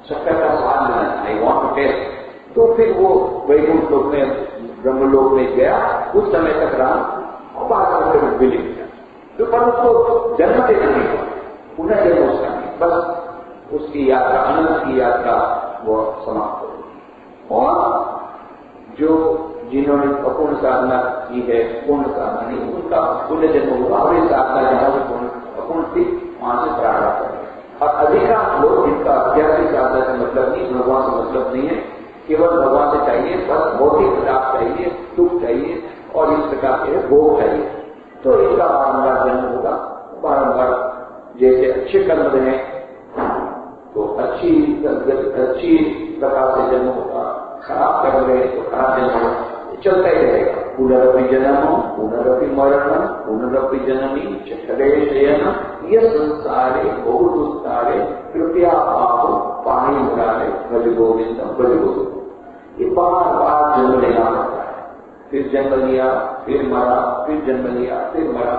शक्कर का स्वाद लेना, आई वॉन्ट टू टेस्ट। तो फिर वो वैकुंठ लोक में ब्रह्मलोक में गया, कुछ समय तक रहा और बाद में विलीन किया। तो पर उसको जन्म देना नहीं हुआ, पुनः जन्म उसका नहीं, बस उसकी यात्रा, अनंत की यात्रा वो समाप्त हो गई। और जो जिन्होंने अपूर्ण साधना की है, पूर्ण साधना नहीं, उनका पुण्य जन्म हुआ और ये साधना जहां से अपूर्ण थी वहां से प्रारंभ करें। और अधिकांश लोग जिनका आध्यात्मिक साधना से मतलब नहीं, भगवान से मतलब नहीं है, केवल भगवान से चाहिए, बस भौतिक लाभ चाहिए, सुख चाहिए और इस प्रकार के भोग चाहिए, तो इसका बारंबार जन्म होगा। बारंबार जैसे अच्छे कर्म रहे तो अच्छी प्रकार से जन्म होगा, खराब कर्म रहे तो खराब जन्म होगा, चलता ही रहेगा। पुनरपि जन्म पुनरपि मरण पुनरपि जननी छठे शयन ये संसारे बहु दुस्तारे कृपया पाप पानी मुरारे भज गोविंदम भज गोविंद। ये बार बार जन्म लेना पड़ता है, फिर जन्म लिया, फिर मरा, फिर जन्म लिया, फिर मरा,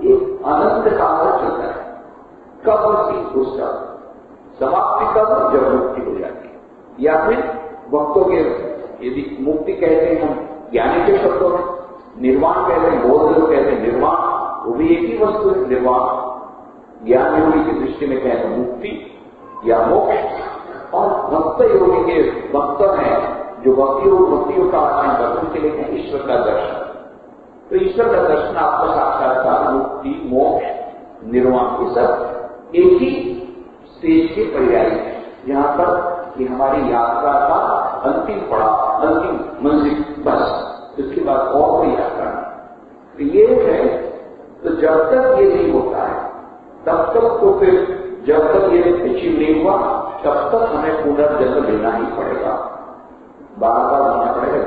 ये अनंत काल चलता है। कब उसकी उसका समाप्ति कब? जब मुक्ति हो जाती है। या फिर भक्तों के, यदि मुक्ति कहते हैं हम ज्ञानी के शब्दों में, निर्वाण कहते हैं, बौद्ध लोग कहते हैं निर्वाण, वो भी एक ही वस्तु है निर्वाण। ज्ञान योगी की दृष्टि में कहते हैं मुक्ति या मोक्ष। और भक्त योगी के भक्त हैं जो भक्तियों का आचरण करते, उनके लिए कहते हैं ईश्वर का दर्शन। तो ईश्वर का दर्शन, आत्म साक्षात्कार, मुक्ति, मोक्ष, निर्वाण, ये सब एक ही स्टेज के पर्याय है, जहां पर कि हमारी यात्रा का अंतिम पड़ाव, अंतिम मंजिल, बस इसके बाद और कोई यात्रा नहीं। तो ये है, तो जब तक ये नहीं होता है तब तक, तो फिर जब तक ये अचीव नहीं हुआ तब तक हमें पुनर्जन्म लेना ही पड़ेगा, बार बार होना पड़ेगा।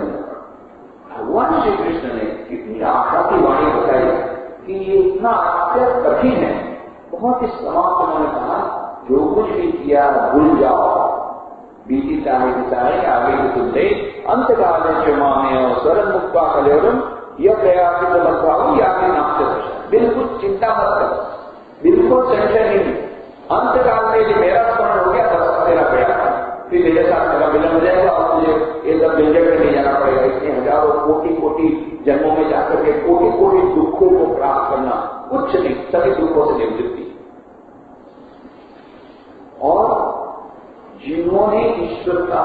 भगवान श्री कृष्ण ने कितनी आशा की वाणी बताई कि ये इतना अत्यंत कठिन है। बहुत ही समाप्त उन्होंने कहा, जो कुछ भी किया भूल जाओ, बीती चाहे बिताए आगे की तुम दे, अंत काल क्षमा में और शरण मुक्ता कलेवरम यह प्रयास मदभाव या के नाम से दर्शन। बिल्कुल चिंता मत करो, बिल्कुल संशय नहीं, अंत काल में यदि मेरा स्मरण हो गया बस मेरा प्रयास, फिर मेरे साथ मेरा मिलन हो जाएगा और मुझे ये सब झंझट में नहीं जाना पड़ेगा। इतने हजारों कोटि कोटि जन्मों में जाकर के कोटि कोटि दुखों को प्राप्त करना कुछ नहीं, सभी दुखों से निवृत्ति। और जिन्होंने ईश्वर का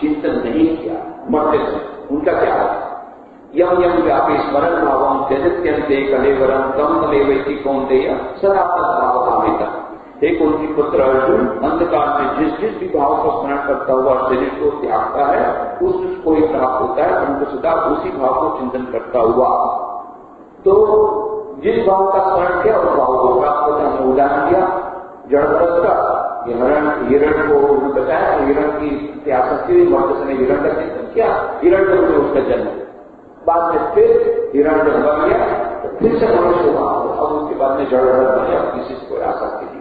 चिंतन नहीं किया मरते समय, उनका क्या है? यम यम व्यापी स्मरण भावम त्यजत्यंते कलेवरम कम कलेवैति कौन्तेय सदा तद्भाव भाविता। एक उनकी पुत्र अर्जुन अंधकार में जिस जिस भी भाव को स्मरण करता हुआ शरीर को त्यागता है उसको ही प्राप्त होता है, परंतु सदा उसी भाव को चिंतन करता हुआ। तो जिस भाव का स्मरण किया उस भाव को प्राप्त होता है। उदाहरण दिया जड़भरत का, हिरण को बताया, हिरण की त्यासक्ति हुई, मरते समय हिरण का चिंतन किया, हिरण को उसका जन्म, बाद में फिर हिरण जब बन गया तो फिर से मनुष्य हुआ, अब उसके बाद में जड़भरत बन गया, किसी से कोई आसक्ति नहीं।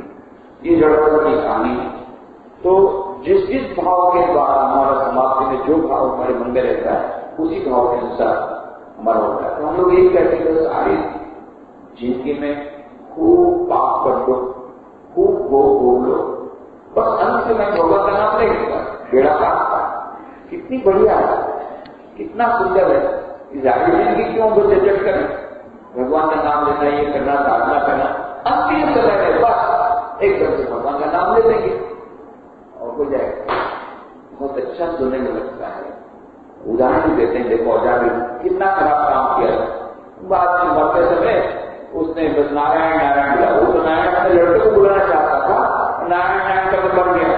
ये जड़भरत की कहानी है। तो जिस जिस भाव के द्वारा हमारा समाप्ति में जो भाव हमारे मन में रहता है उसी भाव के अनुसार हमारा होता है। तो हम लोग यही कहते हैं सारी जिंदगी में खूब पाप कर लो, खूब भोग लो, बस अंत में भगवान का नाम नहीं लेगा, बेड़ा पार। कितनी बढ़िया है, कितना सुंदर है। इस आगे जिंदगी क्यों बचत करें, भगवान का नाम लेना, ये करना, साधना करना, अंतिम समय में बस एकदम से भगवान का नाम ले लेंगे और हो जाएगा। बहुत अच्छा सुनने में लगता है। उदाहरण देते हैं, देखो आजादी कितना खराब काम किया, बाद में मरते समय उसने बस नारायण नारायण बुला, वो तो नारायण अपने लड़के को बुलाना चाहता था, नारायण नारायण करके मर गया।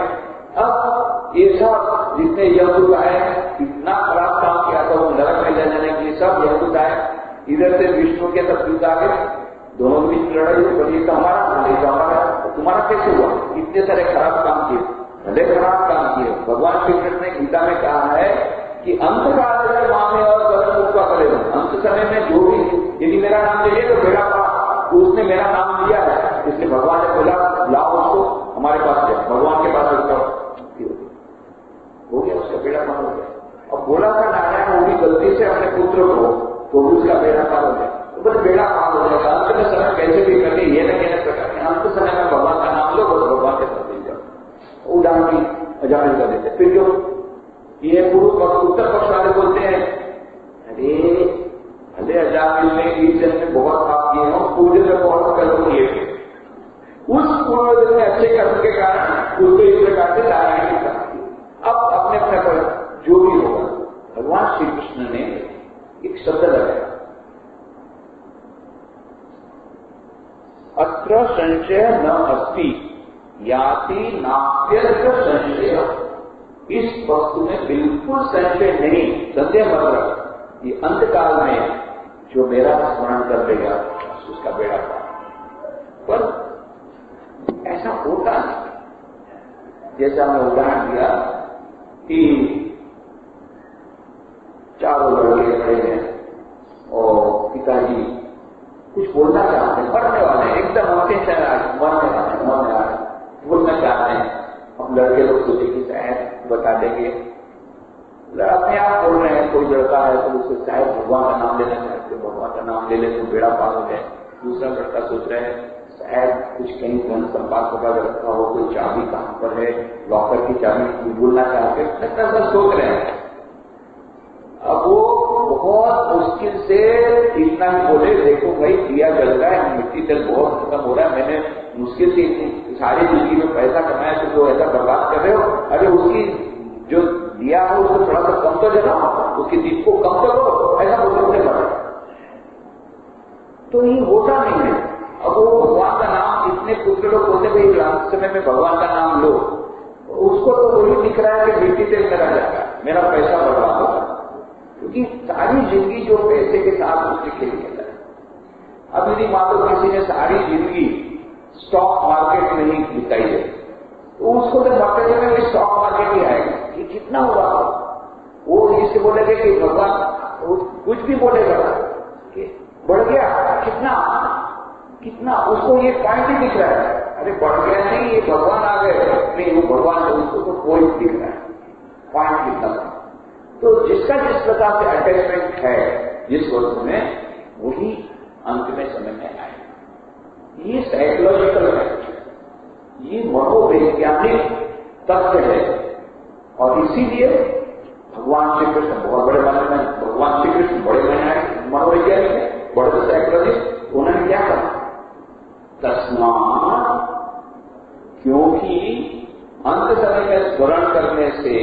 अब ये सब जितने यमदूत आए, इतना खराब काम किया था, वो नरक में जाने के लिए सब यमदूत आए, इधर से विष्णु के सब दूत आ गए, दोनों के बीच लड़ाई हुई, बोलिए तो हमारा, बोले तो हमारा, तुम्हारा कैसे हुआ? इतने सारे खराब काम किए, भले खराब काम किए। भगवान श्री कृष्ण ने गीता में कहा है कि अंत काल में मामे और कर्म उसका करेगा, अंत समय में जो भी यदि मेरा नाम ले तो बेड़ा पार, तो उसने मेरा नाम लिया है, इसलिए भगवान ने बोला लाओ उसको हमारे पास जाओ, भगवान के पास रखो, हो गया, उसका बेड़ा पार हो गया। अब बोला था नारायण वो भी गलती से अपने पुत्र को, तो भी उसका बेड़ा पार हो गया, तो बस बेड़ा पार हो जाएगा। अंत में समय कैसे भी करके ये न कहने प्रकार अंत समय में भगवान का नाम लो, बस भगवान के साथ मिल जाओ। उदाहरण की अजामिल कर देते। फिर जो ये पूर्व पक्ष उत्तर पक्ष वाले बोलते हैं, अरे भले अजामिल ने इस जन्म में बहुत पाप किए हो, पूर्व में बहुत कर्म किए थे, उस पूर्व जन्म में अच्छे कर्म के कारण उसको इस प्रकार से नारायण की प्राप्ति। अब अपने अपने पर जो भी होगा, भगवान श्री कृष्ण ने एक शब्द लगाया, अत्र संशय न अस्ति याति नाप्यत्र संशय। इस वस्तु में बिल्कुल संशय नहीं, संदेह मत रख, ये अंतकाल में जो मेरा स्मरण कर लेगा उसका बेड़ा पार। पर ऐसा होता नहीं। जैसा हमने उदाहरण दिया कि चारों लड़के खड़े हैं और पिताजी कुछ बोलना चाहते हैं, मरने वाले हैं, एकदम होते मरने वाले बोलना चाहते हैं। अब लड़के लोग सोचे कि शायद बता देंगे, अपने आप बोल रहे हैं, कोई लड़का है तो उसको शायद भगवान का नाम लेना चाहते, भगवान का नाम ले ले तो बेड़ा पार हो जाए। दूसरा लड़का सोच रहे हैं शायद कुछ कहीं धन संपाद का रखा हो, कोई चाबी कहां पर है, लॉकर की चाबी बोलना चाहते, सब सोच रहे हैं। अब वो बहुत मुश्किल से इतना ही बोले, देखो भाई दिया जल रहा है, मिट्टी तेल बहुत खत्म हो रहा है, मैंने मुश्किल से इतनी सारी जिंदगी में पैसा कमाया, तो जो ऐसा बर्बाद कर रहे हो, अरे उसकी जो दिया हो उसको थोड़ा सा कम तो जलाओ, उसकी दीप को कम तो लो, ऐसा बोलते पड़े। तो ये होता नहीं है। अब वो भगवान का नाम इतने पुत्र लोग बोलते भाई लास्ट समय में भगवान का नाम लो, उसको तो वही दिख रहा है कि मिट्टी तेल करा जाएगा, मेरा पैसा बर्बाद होगा, क्योंकि सारी जिंदगी जो पैसे के साथ उसने खेल खेला है। अब यदि मान लो किसी ने सारी जिंदगी स्टॉक मार्केट में ही बिताई है, तो उसको तो मरते समय में स्टॉक मार्केट ही आएगा, ये कितना हुआ, वो इससे बोलेगा कि भगवान कुछ भी बोलेगा कि बढ़ गया, कितना कितना, उसको ये पॉइंट ही दिख रहा है, अरे बढ़ गया नहीं, ये भगवान आ गए नहीं, वो भगवान है, उसको तो पॉइंट दिख रहा है, पॉइंट कितना। तो जिसका जिस प्रकार से अटैचमेंट है जिस वस्तु में, वही अंत में समय में आएगा। ये साइकोलॉजिकल है, ये मनोवैज्ञानिक तथ्य है। और इसीलिए भगवान श्री कृष्ण बहुत बड़े भगवान श्री कृष्ण बड़े मनोवैज्ञानिक है, बड़े साइकोलॉजिस्ट। उन्होंने क्या कहा, तस्मात्, क्योंकि अंत समय में स्मरण करने से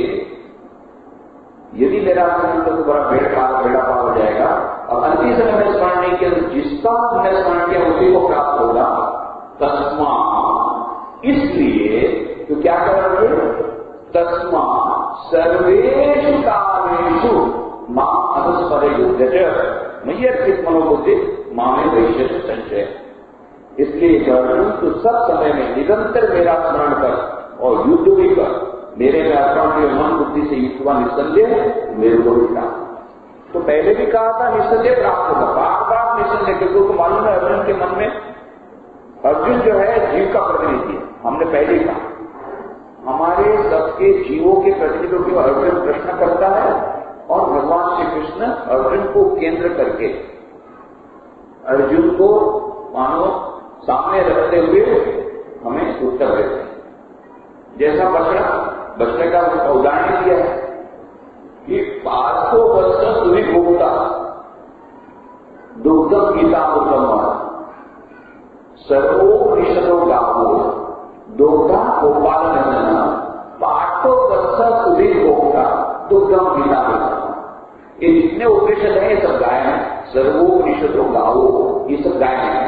यदि मेरा स्मरण तो बड़ा बेड़ा पार हो जाएगा, और अंतिम समय में स्मरण नहीं किया तो जिसका हमने स्मरण किया उसी को प्राप्त होगा। तस्मात्, इसलिए तो क्या करोगे, तस्मा सर्वेषु कामेषु मां अनुस्मरे युध्यते मयि अर्पित मनोबुद्धि मामे वैश्य संचय। इसलिए अर्जुन तो सब समय में निरंतर मेरा स्मरण कर और युद्ध भी कर, मेरे में अर्पण के मन बुद्धि से युक्त हुआ निस्संदेह मेरे को मिला। तो पहले भी कहा था निस्संदेह प्राप्त होगा, बार बार निस्संदेह, क्योंकि को मालूम है अर्जुन के मन में, अर्जुन जो है जीव का प्रतिनिधि है। हमने पहले ही कहा हमारे सबके जीवों के प्रतिनिधियों को अर्जुन प्रश्न करता है और भगवान श्री कृष्ण अर्जुन को केंद्र करके अर्जुन को मानो सामने रखते हुए हमें उत्तर देते हैं। जैसा बछड़े का उदाहरण दिया है कि 500 वर्ष तुम्हें भोगता दुग्धम गीता उत्तम सर्वोपनिषदो गावो दुग्धा गोपाल नंदना 500 वर्ष तुम्हें भोगता दुग्धम गीता उत्तम। ये जितने उपनिषद हैं ये सब गाय हैं, सर्वोपनिषदो गावो ये सब गाय हैं।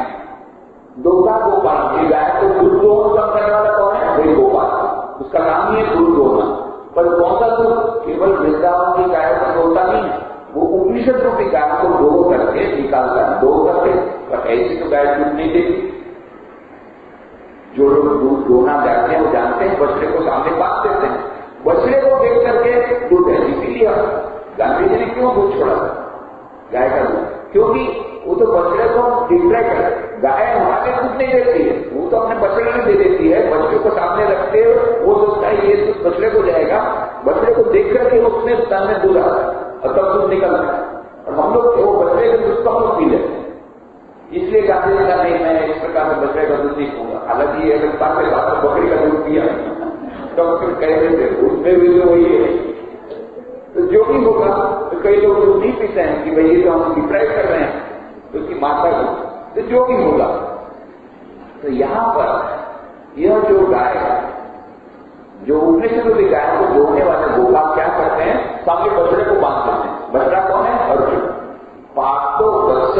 दुग्धा गोपाल, ये गाय को दूध दोहन करने वाला कौन है, वही गोपाल, उसका नाम ही है दूध दोहना। पर कौन सा दूध, केवल वृंदावन की गाय को दोहता नहीं है, वो उपनिषद रूपी गाय को दो करके निकालता है, दो करके। पर ऐसी तो गाय दूध नहीं देती। जो लोग दूध दोहना जानते हैं वो जानते हैं, बछड़े को सामने बांध देते हैं, बछड़े को देख करके दूध है। इसीलिए गांधी जी ने क्यों दूध छोड़ा गाय का दूध, क्योंकि वो तो बछड़े को डिस्ट्रैक्ट करे। गाय हमारे दूध नहीं देती है, वो तो अपने बछड़े में दे देती है। बछड़े को सामने रखते वो सोचता है ये दूध बछड़े को जाएगा, बछड़े को देख करके उसने तन में दूध आता है और तब दूध निकलता है। और हम लोग वो बछड़े के दूध को हम लोग पी लेते हैं। इसलिए गांधी जी का नहीं, मैं इस प्रकार से बछड़े का दूध नहीं पीऊंगा। हालांकि ये अगर बात है बकरी का दूध पिया तो फिर कह देते उसमें भी तो वही है। तो जो भी होगा तो कई लोग दूध नहीं पीते हैं कि भाई ये तो हम डिप्राइव कर रहे हैं तो उसकी माता को, तो जो भी होगा। तो यहां पर यह जो गाय जो उपनिषद रूपी गाय को जोड़ने वाले गोपाल क्या करते हैं, सामने बछड़े को बांध देते हैं। बछड़ा कौन है, अर्जुन। 500 वर्ष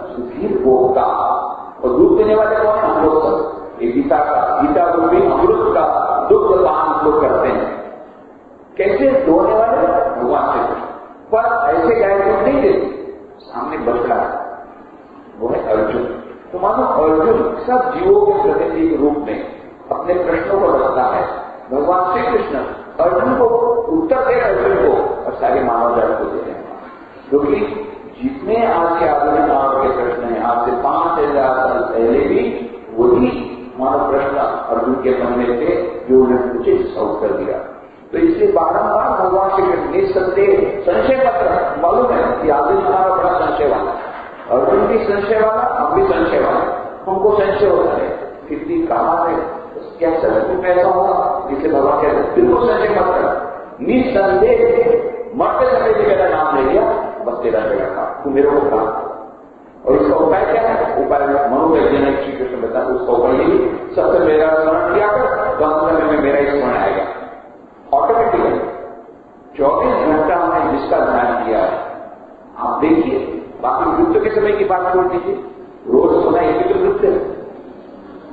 सुधीर भोगता, और दूध देने वाले कौन है, हम लोग सब। ये गीता रूपी अमृत का दुग्ध पान हम लोग करते हैं। कैसे दोने वाले, भगवान से। पर ऐसे गाय दूध नहीं देती, सामने बछड़ा वो है अर्जुन। तो मानो अर्जुन सब जीवों के प्रतिनिधि के रूप में अपने प्रश्नों को रखता है। भगवान श्री कृष्ण अर्जुन को उत्तर दे, अर्जुन को और सारे मानव जाति को दे रहे हैं। क्योंकि जितने आज के आधुनिक मानव के प्रश्न हैं, आज से 5000 साल पहले भी वही मानव प्रश्न अर्जुन के मन में थे जो उन्हें पूछे, इसका उत्तर दिया। तो इसलिए बारंबार भगवान श्री कृष्ण निस्संदेह संशय पत्र, मालूम है कि आधुनिक मानव बड़ा संशय वाला, अर्जुन भी संशय वाला, हम भी संशय वाला, हमको संशय होता है कितनी कहा है, क्या सच में ऐसा होगा। इसलिए भगवान कहते हैं बिल्कुल संशय मत कर, निस्संदेह मरते समय भी मेरा नाम ले लिया, बस तेरा जगह था, तू मेरे को कहा। और इसका उपाय क्या है, उपाय मनोवैज्ञानिक श्री कृष्ण बता, उसका उपाय यही, सबसे मेरा स्मरण किया कर, तो अंत में मेरा ही स्मरण आएगा ऑटोमेटिकली। 24 घंटा हमने जिसका ध्यान किया है, आप देखिए। बाकी नृत्य के समय की बात छोड़ दीजिए, रोज सोना ये भी तो नृत्य है।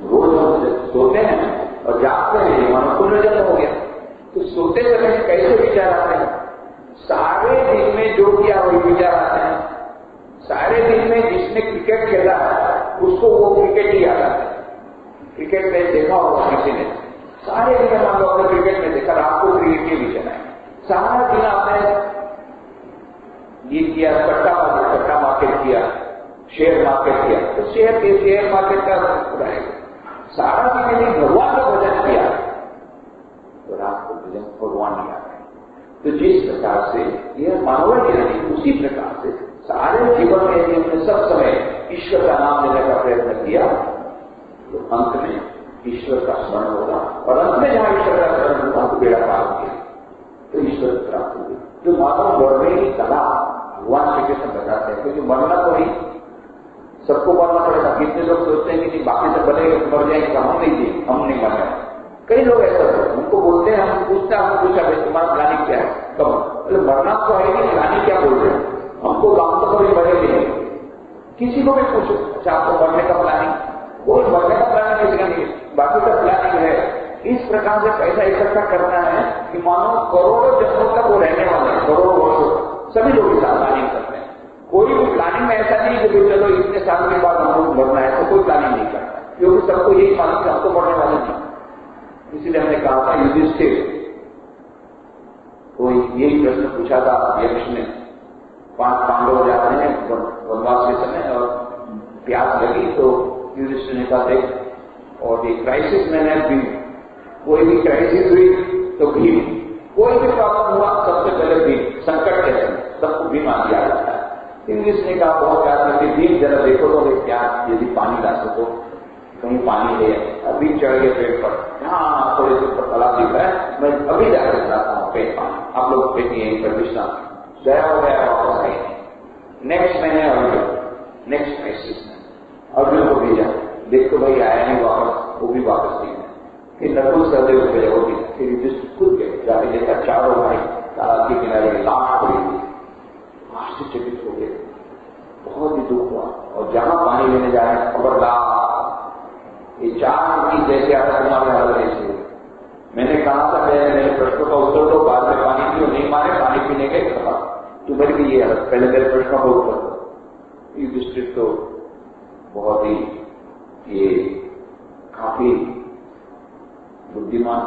रोज हम सोते हैं और जागते हैं, मानो पुनर्जन्म हो गया। तो सोते समय कैसे विचार आते हैं, सारे दिन में जो किया वही विचार आते हैं। सारे दिन में जिसने क्रिकेट खेला है उसको वो क्रिकेट ही याद आता है। क्रिकेट में देखा होगा किसी ने, सारे दिन मान लो आपने क्रिकेट में देखा, आपको क्रिकेट के विचार आए। सारा दिन आपने ये किया, कट्टा मार्केट किया, शेयर मार्केट किया, तो शेयर मार्केट का रहेगा। सारा दिन यदि भगवान का भजन किया तो रात को भजन भगवान नहीं आ रहे। तो जिस प्रकार से यह मानव ज्ञानी, उसी प्रकार से सारे जीवन में यदि हमने सब समय ईश्वर का नाम लेने का प्रयत्न किया तो अंत में ईश्वर का स्मरण होगा, और अंत में जहां ईश्वर का स्मरण होगा तो बेड़ा पार हो गया, तो ईश्वर प्राप्त होगी। जो मानव बढ़ने की कला भगवान श्री कृष्ण बताते हैं, क्योंकि मरना तो नहीं, सबको मरना पड़ेगा। कितने लोग सोचते हैं कि बाकी सब बनेंगे मर जाएंगे, हम नहीं जी, हम नहीं मरना। कई लोग ऐसा होते हैं, उनको बोलते हैं, हम पूछा भाई तुम्हारा प्लानिंग क्या है, कब, बोले मरना तो है नहीं, प्लानिंग क्या बोल रहे हैं, हमको काम तो कभी मरेंगे नहीं। किसी को भी पूछो, अच्छा आपको मरने का प्लानिंग, कोई मरने का प्लानिंग किसी का नहीं है। बाकी का प्लानिंग है। इस प्रकार से पैसा इकट्ठा करना है कि मानो करोड़ों जन्मों तक वो रहने वाले हैं, करोड़ों वर्षों सभी लोग इस प्लानिंग करते हैं। कोई भी प्लानिंग में ऐसा नहीं कि चलो इतने साल के बाद हमको मरना है, तो कोई प्लानिंग नहीं करता, क्योंकि सबको यही मालूम कि हमको मरने वाले नहीं। इसीलिए हमने कहा था युधिष्ठिर कोई यही प्रश्न पूछा था यक्ष ने, 5 पांडव जा रहे हैं वनवास के समय और प्यास लगी, तो युधिष्ठिर ने कहा देख, और ये क्राइसिस मैंने भी, कोई भी क्राइसिस हुई तो भीम, कोई भी प्रॉब्लम हुआ सबसे पहले भीम, संकट के समय सबको भीम आ दिया जाता है। इंग्लिश ने कहा बहुत प्यार करके, भीम जरा देखो तो क्या यदि पानी ला सको, कहीं पानी है, अभी चढ़ गए पेड़ पर, हाँ थोड़े से ऊपर तालाब दिख रहा है, मैं अभी जाकर चलाता हूँ पेड़ पानी, आप लोग फेंकिए यहीं पर विश्राम। गया हो गया, वापस आए। नेक्स्ट महीने अर्जुन, नेक्स्ट क्राइसिस में अर्जुन को भेजा, देखो भाई आया नहीं वापस, वो भी वापस नहीं है। फिर नकुल सहदेव को भेजा, वो भी, फिर युधिष्ठिर खुद गए, जाके देखा चारों भाई तालाब के किनारे लाश पड़ी हुई, आश्चर्यचकित हो गए, बहुत ही दुख हुआ। और जहां पानी लेने जा रहे हैं, खबरदार ये 4 की जैसे आता तुम्हारे हालत ऐसी हुई। मैंने कहा था मेरे प्रश्नों का उत्तर दो, बाद में पानी क्यों नहीं मारे, पानी पीने के खबा तुम्हारी भी ये हालत, पहले मेरे प्रश्नों का उत्तर दो। युधिष्ठिर तो बहुत ही ये काफी बुद्धिमान,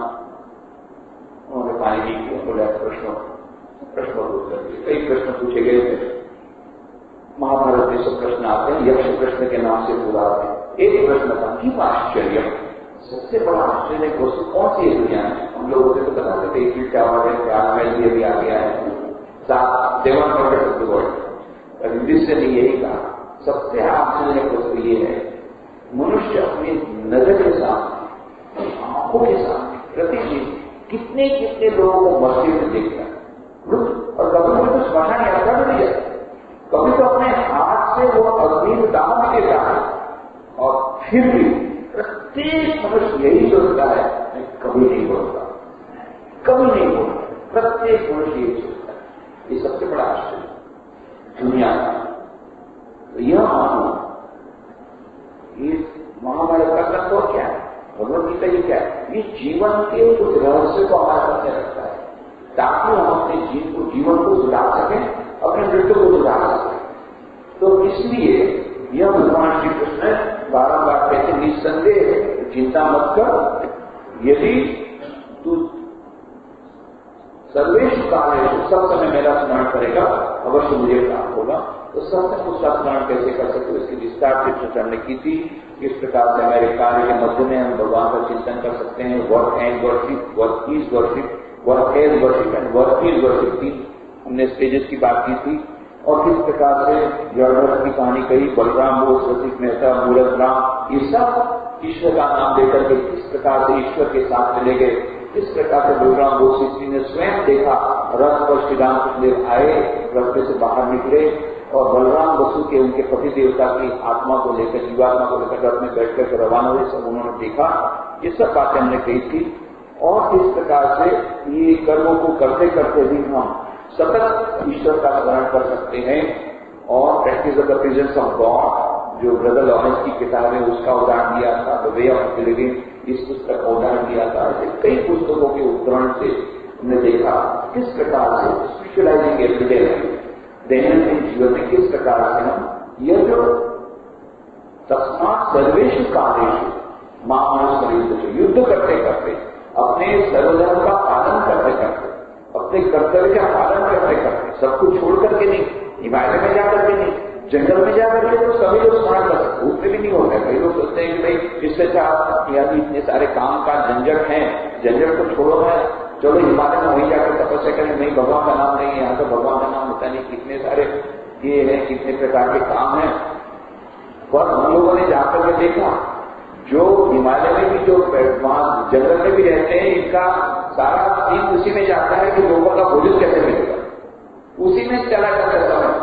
उन्होंने पानी नहीं किया, बोला प्रश्नों का उत्तर दिए। कई प्रश्न पूछे गए थे, महाभारत में सब प्रश्न आते हैं, यक्ष प्रश्न के नाम से पूरा आते हैं। एक प्रश्न था कि आश्चर्य, सबसे बड़ा आश्चर्य वस्तु कौन सी है दुनिया में? हम लोगों से तो बताते थे एक क्या हुआ है, राजमहल भी आ गया है, 7 wonders of the world. Yudhishthir ने यही कहा सबसे आश्चर्य वस्तु ये है, मनुष्य अपनी नजर के साथ, आंखों के साथ प्रतिदिन कितने कितने लोगों को मरते हुए देखता है, और कभी कभी तो स्मशान यात्रा में नहीं जाता, कभी तो अपने हाथ से वो अग्नि दाह भी देता है, और फिर भी प्रत्येक मनुष्य यही सोचता है मैं कभी नहीं बोलता, कभी नहीं बोलता, प्रत्येक मनुष्य यही सोचता है। ये सबसे बड़ा आश्चर्य दुनिया का। तो यह मानो ये महाभारत का तत्व क्या है, भगवत गीता ये क्या है, ये जीवन के कुछ रहस्य को हमारे सामने रखता है, ताकि हम अपने जीवन को सुधार सकें, अपने मृत्यु को सुधार सकें। तो इसलिए यह भगवान श्री कृष्ण बारंबार कहते निस्संदेह चिंता मत कर, यदि तू सर्वेषु कालेषु सब समय मेरा स्मरण करेगा अवश्य मुझे प्राप्त होगा। तो सब समय उसका स्मरण कैसे कर सकते हो, इसकी विस्तार से चर्चा हमने की थी। किस प्रकार से हमारे कार्य के मध्य में हम भगवान का चिंतन कर सकते हैं, work and worship, work is worship, work as worship and work is worship, 3 हमने स्टेजेस की बात की थी। और किस प्रकार से जड़भरत की कहानी कही, बलराम बोस, रसिक मेहता, मूलक राम, ये सब ईश्वर का नाम लेकर के किस प्रकार से ईश्वर के साथ चले गए, किस प्रकार से बलराम बोस ने स्वयं देखा रथ पर श्री रामकृष्ण आए, रास्ते से बाहर निकले और बलराम बसु के उनके पति देवता की आत्मा को लेकर, जीवात्मा को लेकर रथ में बैठ कर रवाना हुए, सब उन्होंने देखा। ये सब बातें हमने कही थी। और किस प्रकार से ये कर्मों को करते करते भी हम सतत ईश्वर का स्मरण कर सकते हैं। और practice of the presence of God, जो ब्रदर लॉरेंस की किताब है उसका उदाहरण दिया था, द वे ऑफ लिविंग, इस पुस्तक का उदाहरण दिया था। ऐसे कई पुस्तकों के उदाहरण से हमने देखा किस प्रकार से स्पिरिचुअलाइजिंग एवरीडे लाइफ, दैनंदिन जीवन में किस प्रकार से हम यह जो तस्मात् सर्वेषु कालेषु मां युद्ध करते करते, अपने सर्वधर्म का पालन करते करते, अपने कर्तव्य का पालन करते करते, सब कुछ छोड़ करके नहीं, हिमालय में जाकर के नहीं, जंगल में जाकर के तो सभी लोग स्मरण कर सकते, उससे भी नहीं होता है। कई लोग सोचते हैं कि भाई इससे यहाँ भी इतने सारे काम का झंझट है, झंझट को छोड़ो है, चलो हिमालय में वहीं जाकर तपस्या करें, नहीं भगवान का नाम नहीं है, यहाँ तो भगवान का नाम होता नहीं, कितने सारे ये है, कितने प्रकार के काम है। पर हम लोगों ने जाकर के देखा, जो हिमालय में भी जो वहां जंगल में भी रहते हैं, इनका सारा दिन उसी में जाता है कि लोगों का भोजन कैसे मिलेगा, उसी में चला जाता है।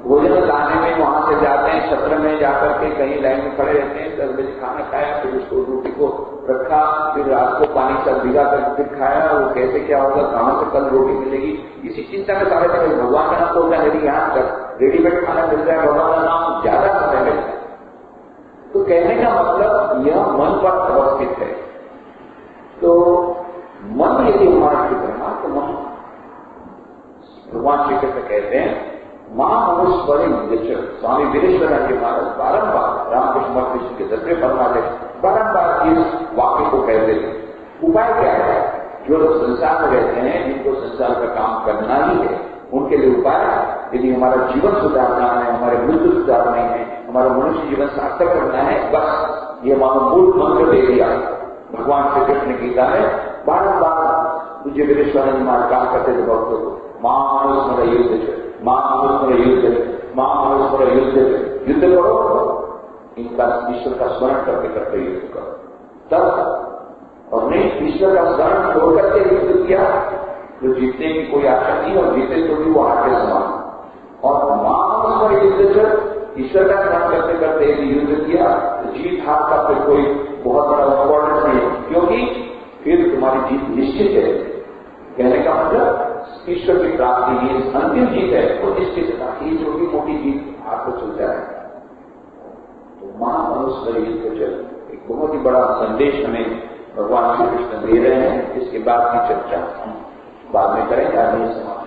भोजन लाने में वहां से जाते हैं, छत्र में जाकर के कहीं लाइन में खड़े रहते हैं, 10 बजे खाना खाया, फिर उसको रोटी को रखा, फिर रात को पानी सब भिगा कर फिर खाया, वो कैसे क्या होगा, कहां से कल रोटी मिलेगी, इसी चिंता में सारे समय। भगवान का नाम तो होता है, यदि यहाँ रेडीमेड खाना मिल रहा है, भगवान का नाम ज्यादा समय मिलता है। तो कहने का मतलब यह मन पर अवस्थित है। तो मन यदि हमारा ठीक रहा तो मन, भगवान श्री कृष्ण कहते हैं मां मनुस्वरी निजचर। स्वामी वीरेश्वरानंद जी महाराज बारंबार रामकृष्ण मठ विश्व के 10वें परमाले बारंबार इस वाक्य को कहते थे। उपाय क्या है? जो लोग संसार में रहते हैं, जिनको संसार का काम करना ही है, उनके लिए उपाय, यदि हमारा जीवन सुधारना है, हमारे मृत्यु सुधारना है, हमारा मनुष्य जीवन सार्थक करना है, बस ये मानो मूल मंत्र दे दिया भगवान श्री कृष्ण गीता में। बारंबार मुझे वीरेश्वरानंद जी महाराज कहा करते थे भक्तों को, मां मनुस्मर युद्ध, मां मनुस्मर युद्ध, मां मनुस्मर युद्ध करो, इनका ईश्वर का स्मरण करके करते युद्ध करो। तब और नहीं ईश्वर का स्मरण छोड़ करके युद्ध किया तो जीतने की कोई आशा नहीं, और जीते तो भी वो हार के समान। और मां मनुस्मर युद्ध, ईश्वर का स्मरण करते करते यदि युद्ध किया तो जीत हार का फिर कोई बहुत बड़ा इंपॉर्टेंस नहीं, क्योंकि फिर तुम्हारी जीत निश्चित है। कहने का मतलब ईश्वर की प्राप्ति ये अंतिम जीत है, वो निश्चित है। ये छोटी मोटी जीत आपको चल जाए। तो महामनुष्य युद्ध चल एक बहुत ही बड़ा संदेश हमें भगवान श्री कृष्ण दे रहे हैं। इसके बाद की चर्चा हम बाद में करेंगे। आज ये समाप्त।